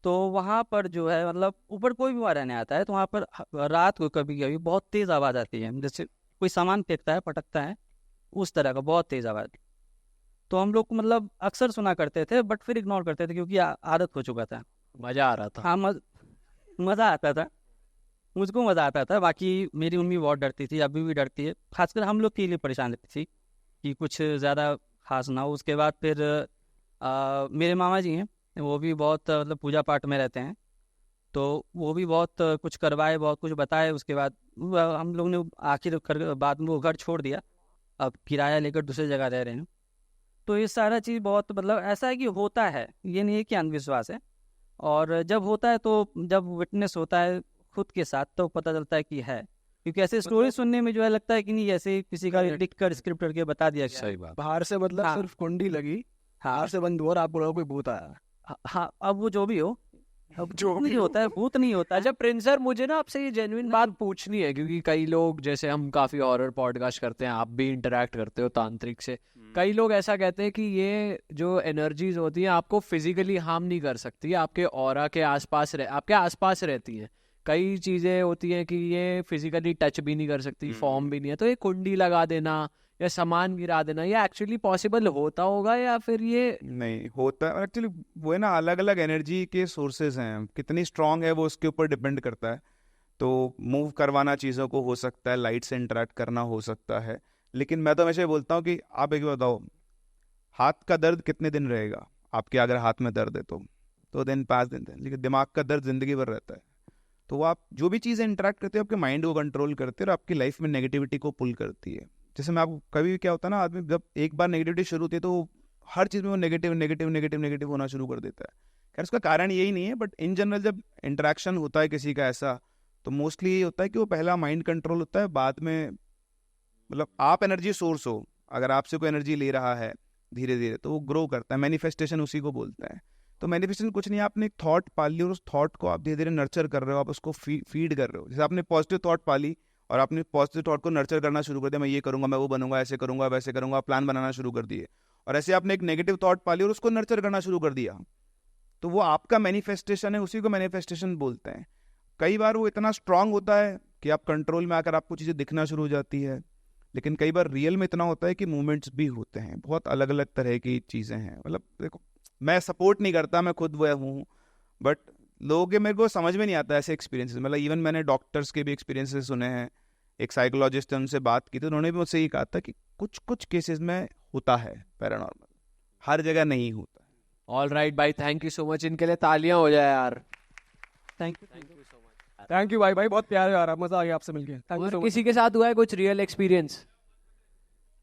तो वहाँ पर जो है मतलब ऊपर कोई भी वहाँ रहने आता है, तो वहाँ पर रात को कभी कभी बहुत तेज़ आवाज़ आती है, जैसे कोई सामान फेंकता है, पटकता है, उस तरह का बहुत तेज़ आवाज़। तो हम लोग मतलब अक्सर सुना करते थे, बट फिर इग्नोर करते थे क्योंकि आदत हो चुका था। मजा आ रहा था। हाँ, मज़ा आता था। मुझको मज़ा आता था। बाकी मेरी मम्मी बहुत डरती थी, अभी भी डरती है, खासकर हम लोग के लिए परेशान रहती थी कि कुछ ज़्यादा खास ना हो। उसके बाद फिर मेरे मामा जी हैं, वो भी बहुत मतलब पूजा पाठ में रहते हैं, तो वो भी बहुत कुछ करवाए, बहुत कुछ बताए। उसके बाद हम लोग ने आखिर कर बाद में वो घर छोड़ दिया, अब किराया लेकर दूसरी जगह रह रहे हैं। तो ये सारा चीज़ बहुत मतलब ऐसा है कि होता है, ये नहीं है कि अंधविश्वास है। और जब होता है तो जब विटनेस होता है खुद के साथ तो पता चलता है कि है, क्योंकि ऐसे स्टोरी सुनने में जो है लगता है कि नहीं, ऐसे किसी का लिख कर स्क्रिप्ट करके बता दिया गया। सही बात। बाहर से मतलब हाँ। सिर्फ कुंडी लगी, हाँ बाहर से बंद हुआ और आप बोलोगे कोई भूत आया। हाँ, अब वो जो भी हो, अब जो नहीं होता है, भूत नहीं होता है। अच्छा प्रिंस सर, मुझे ना आपसे ये जेन्युइन बात पूछनी है, क्योंकि कई लोग, जैसे हम काफी हॉरर पॉडकास्ट करते हैं, आप भी इंटरेक्ट करते हो तांत्रिक से, कई लोग ऐसा कहते हैं कि ये जो एनर्जीज होती हैं आपको फिजिकली हार्म नहीं कर सकती, आपके ऑरा के आसपास आपके आसपास रहती हैं। कई चीजें होती हैं कि ये फिजिकली टच भी नहीं कर सकती, फॉर्म भी नहीं है, तो ये कुंडी लगा देना या सामान गिरा देना, ये एक्चुअली पॉसिबल होता होगा या फिर ये नहीं होता है एक्चुअली। वो है ना, अलग अलग एनर्जी के सोर्सेज हैं, कितनी स्ट्रांग है वो उसके ऊपर डिपेंड करता है। तो मूव करवाना चीज़ों को हो सकता है, लाइट से इंटरेक्ट करना हो सकता है, लेकिन मैं तो हमेशा ये बोलता हूँ कि आप एक बताओ, हाथ का दर्द कितने दिन रहेगा आपके, अगर हाथ में दर्द है तो 2 दिन 5 दिन, लेकिन दिमाग का दर्द जिंदगी भर रहता है। तो वो आप जो भी चीज़ें इंटरेक्ट करते हो आपके माइंड को कंट्रोल करते हैं और आपकी लाइफ में नेगेटिविटी को पुल करती है। जैसे मैं आपको कभी भी क्या होता है ना, आदमी जब एक बार नेगेटिविटी शुरू होती है तो हर चीज़ में वो नेगेटिव नेगेटिव नेगेटिव नेगेटिव होना शुरू कर देता है। खैर उसका कारण यही नहीं है, बट इन जनरल जब इंटरेक्शन होता है किसी का ऐसा, तो मोस्टली ये होता है कि वो पहला माइंड कंट्रोल होता है, बाद में मतलब आप एनर्जी सोर्स हो, अगर आपसे कोई एनर्जी ले रहा है धीरे धीरे तो वो ग्रो करता है। मैनिफेस्टेशन उसी को बोलते हैं। तो मैनिफेस्टेशन कुछ नहीं, आपने एक थॉट पाल ली और उस थॉट को आप धीरे धीरे नर्चर कर रहे हो, आप उसको फीड कर रहे हो। जैसे आपने पॉजिटिव थॉट पाली और आपने पॉजिटिव थॉट को नर्चर करना शुरू कर दिया, मैं ये करूंगा, मैं वो बनूंगा, ऐसे करूंगा, वैसे करूंगा, प्लान बनाना शुरू कर दिए। और ऐसे आपने एक नेगेटिव थॉट पाली और उसको नर्चर करना शुरू कर दिया, तो वो आपका मैनिफेस्टेशन है, उसी को मैनिफेस्टेशन बोलते हैं। कई बार वो इतना स्ट्रांग होता है कि आप कंट्रोल में आकर आपको चीज़ें दिखना शुरू हो जाती है, लेकिन कई बार रियल में इतना होता है कि मूवमेंट्स भी होते हैं, बहुत अलग अलग तरह की चीज़ें हैं। मतलब देखो, मैं सपोर्ट नहीं करता, मैं खुद वो हूँ, बट लोगों के मेरे को समझ में नहीं आता ऐसे एक्सपीरियंसेस। मतलब इवन मैंने डॉक्टर्स के भी एक्सपीरियंसेस सुने हैं, एक साइकोलॉजिस्ट है उनसे बात की थी, उन्होंने भी मुझसे ये कहा था कि कुछ कुछ केसेस में होता है पैरानॉर्मल, हर जगह नहीं होता है। ऑल राइट भाई, थैंक यू सो मच, इनके लिए तालियां हो जाए यार। Thank you. थैंक यू भाई, भाई बहुत प्यार आ रहा, मजा आ गया आपसे मिलके। थैंक यू और सो मच। किसी के साथ हुआ है कुछ रियल एक्सपीरियंस?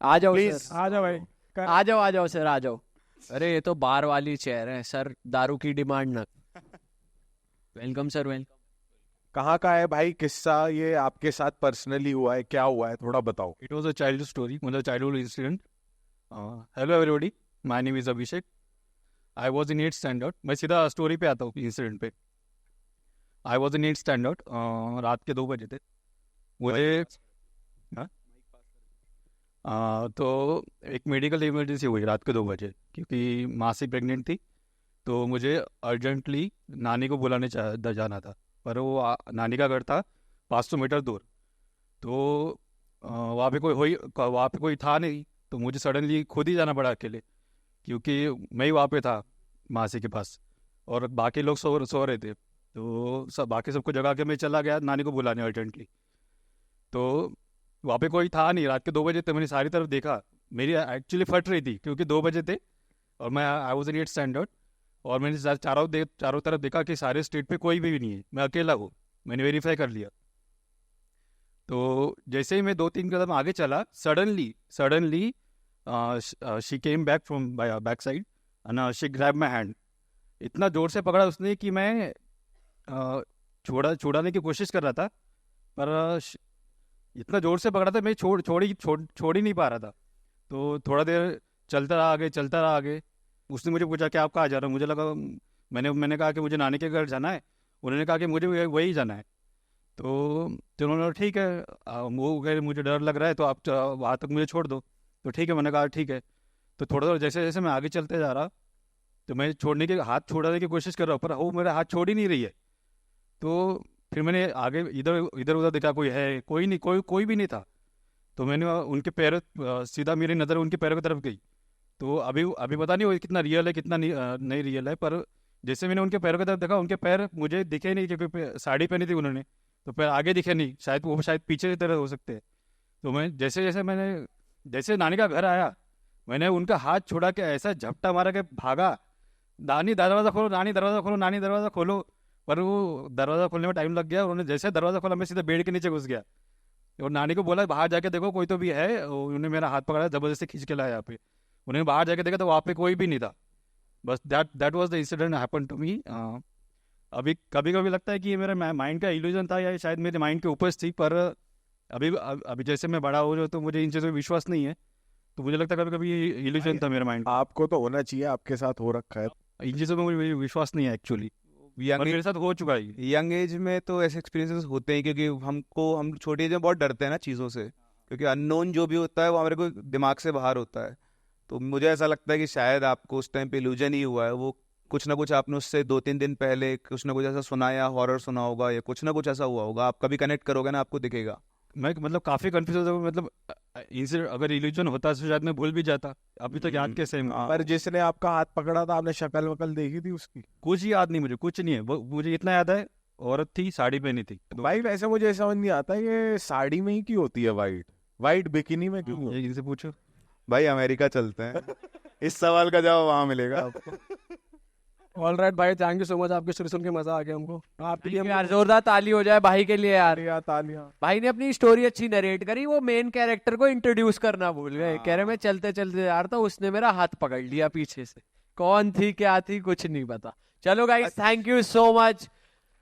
आ जाओ प्लीज सर, आ जाओ भाई। आ जाओ सर, आ जाओ। अरे ये तो बार वाली चेयर है सर, दारू की डिमांड न। Welcome sir, welcome. कहाँ का है भाई किस्सा, ये आपके साथ पर्सनली हुआ है, क्या हुआ है थोड़ा बताओ। It was a childhood story, मतलब childhood incident. Hello everybody, my name is Abhishek. I was in 8th standard. मैं सीधा स्टोरी पे आता हूँ, इंसिडेंट पे। I was in 8th standard. रात के 2 बजे थे मुझे। हाँ? तो एक मेडिकल इमरजेंसी हुई रात के 2 बजे, क्योंकि माँ से प्रेग्नेंट थी, तो मुझे अर्जेंटली नानी को बुलाने जाना था। पर वो नानी का घर था 500 मीटर दूर, तो वहाँ पे कोई था नहीं, तो मुझे सडनली खुद ही जाना पड़ा अकेले, क्योंकि मैं ही वहाँ पे था मासी के पास और बाकी लोग सो रहे थे। तो बाकी सबको जगा के मैं चला गया नानी को बुलाने अर्जेंटली। तो वहाँ पे कोई था नहीं, रात के 2 बजे थे, मैंने सारी तरफ देखा, मेरी एक्चुअली फट रही थी क्योंकि 2 बजे थे और मैं I was in 8th standard, और मैंने चारों तरफ देखा कि सारे स्ट्रीट पे कोई भी नहीं है, मैं अकेला हूँ। मैंने वेरीफाई कर लिया। तो जैसे ही मैं 2-3 कदम आगे चला, suddenly she came back from back side and she grab my hand. इतना ज़ोर से पकड़ा उसने कि मैं छुड़ाने की कोशिश कर रहा था, पर इतना ज़ोर से पकड़ा था मैं छोड़ ही नहीं पा रहा था। तो थोड़ा देर चलता रहा आगे। उसने मुझे पूछा कि आप कहाँ जा रहे हो? मुझे लगा, मैंने कहा कि मुझे नानी के घर जाना है। उन्होंने कहा कि मुझे वही जाना है। तो उन्होंने कहा ठीक है, वो कह मुझे डर लग रहा है तो आप वहाँ तक मुझे छोड़ दो। तो ठीक है, मैंने कहा ठीक है। तो थोड़ा जैसे जैसे मैं आगे चलते जा रहा, तो मैं हाथ छोड़ने की कोशिश कर रहा हूँ, पर वो मेरा हाथ छोड़ ही नहीं रही है। तो फिर मैंने आगे इधर उधर देखा, कोई है, कोई नहीं, कोई भी नहीं था। तो मैंने उनके पैर, सीधा मेरी नज़र उनके पैरों की तरफ गई। तो अभी पता नहीं वो कितना रियल है कितना नहीं रियल है, पर जैसे मैंने उनके पैरों की तरफ देखा, उनके पैर मुझे दिखे नहीं, क्योंकि साड़ी पहनी थी उन्होंने, तो फिर आगे दिखे नहीं, शायद वो शायद पीछे की तरह हो सकते हैं। तो मैं जैसे नानी का घर आया, मैंने उनका हाथ छोड़ा के ऐसा झपटा मारा के भागा, नानी दरवाज़ा खोलो, नानी दरवाज़ा खोलो, नानी दरवाज़ा खोलो। पर वो दरवाज़ा खोलने में टाइम लग गया, उन्होंने जैसे दरवाज़ा खोला मैं सीधे बेड के नीचे घुस गया और नानी को बोला बाहर जाके देखो कोई तो भी है। और उन्होंने मेरा हाथ पकड़ा, ज़बरदस्ती खींच के लाया यहाँ पे। उन्होंने बाहर जाके देखा तो वहाँ पे कोई भी नहीं था। बस that was the incident happen to me. अभी कभी कभी लगता है कि ये मेरा माइंड का इल्यूजन था या शायद मेरे माइंड के उपज थी, पर अभी जैसे मैं बड़ा हो रहा हूँ तो मुझे इन चीज़ों में विश्वास नहीं है। तो मुझे लगता है कभी कभी ये इल्यूजन था मेरे माइंड। आपको तो होना चाहिए, आपके साथ हो रखा है। इन चीज़ों में मुझे विश्वास नहीं है एक्चुअली, पर मेरे साथ हो चुका है। यंग एज में तो ऐसे एक्सपीरियंसेस होते हैं, क्योंकि हम छोटी एज में बहुत डरते हैं ना चीज़ों से, क्योंकि अननोन जो भी होता है वो हमारे को दिमाग से बाहर होता है। तो मुझे ऐसा लगता है कि शायद आपको उस टाइम पे इल्यूजन ही हुआ है। वो कुछ ना कुछ आपने उससे 2-3 दिन पहले कुछ ना कुछ ऐसा सुना या हॉरर सुना होगा या कुछ ना कुछ ऐसा हुआ होगा। आप कभी कनेक्ट करोगे ना, आपको दिखेगा। मैं मतलब काफ़ी कन्फ्यूज हो, मतलब इनसे अगर इल्यूजन होता तो शायद मैं भूल भी जाता। अभी तक याद कैसे है? पर जिसने आपका हाथ पकड़ा था, आपने शक्ल वकल देखी थी उसकी? कुछ याद नहीं, मुझे कुछ नहीं है। मुझे इतना याद है औरत थी, साड़ी पहनी थी। भाई वैसे मुझे समझ नहीं आता ये साड़ी में ही क्यों होती है वाइट बिकिनी में क्यों? ये इनसे पूछो। भाई अमेरिका चलते हैं, इस सवाल का जवाब वहाँ मिलेगा आपको। ऑल राइट भाई, थैंक यू सो मच, आपकी स्टोरी सुन के मजा आ गया हमको। आपके लिए यार जोरदार ताली हो जाए भाई के लिए यार। तालियां। भाई ने अपनी स्टोरी अच्छी नरेट करी, वो मेन कैरेक्टर को इंट्रोड्यूस करना भूल गए। कह रहे मैं चलते चलते जा रहा था, उसने मेरा हाथ पकड़ लिया पीछे से। कौन थी क्या थी कुछ नहीं पता। चलो guys, thank you so much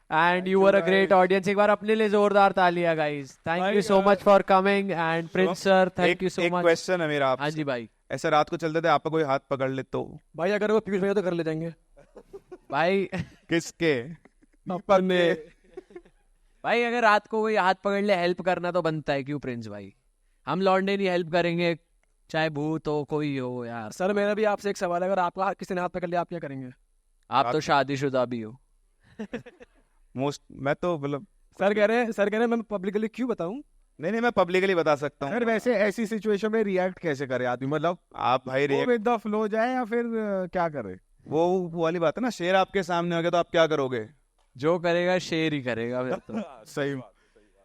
and you were a great audience. एक बार अपने लिए जोरदार तालियां guys. Thank you so much for coming and Prince sir, thank you सो एक मच। क्वेश्चन है मेरा हाँ आपसे। जी भाई। ऐसा रात को चलते थे, आपका कोई हाथ पकड़ ले तो भाई अगर वो पीयूष भैया तो कर ले जाएंगे भाई किसके? अपने। भाई अगर रात को कोई हाथ पकड़ ले, हेल्प करना तो बनता है, क्यों प्रिंस भाई? हम लौंडे नहीं हेल्प करेंगे, चाहे भूत हो कोई हो यार। सर मेरा भी आपसे एक सवाल है, अगर आपका किसी ने हाथ पकड़ लिया आप क्या करेंगे? आप तो शादीशुदा भी हो। मैं तो मतलब सर कह रहे हैं मैं पब्लिकली क्यों बताऊं? नहीं, मैं पब्लिकली बता सकता सर हूँ। वैसे ऐसी सिचुएशन में रिएक्ट कैसे करे आदमी? मतलब आप भाई वो विद द फ्लो जाए या फिर क्या करे? वो वाली बात है ना, शेर आपके सामने हो गया तो आप क्या करोगे? जो करेगा शेर ही करेगा फिर तो। सही बात।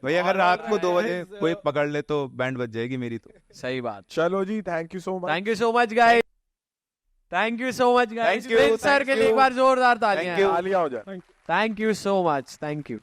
भाई अगर रात को 2 बजे कोई पकड़ ले तो बैंड बज जाएगी मेरी तो। सही बात। चलो जी, thank you so much. Thank you so much guys, thank you so much guys. Thank you, Prince sir thank के लिए एक you. बार जोरदार तालियां। Thank you. तालियां हो जाए। Thank you so much, thank you.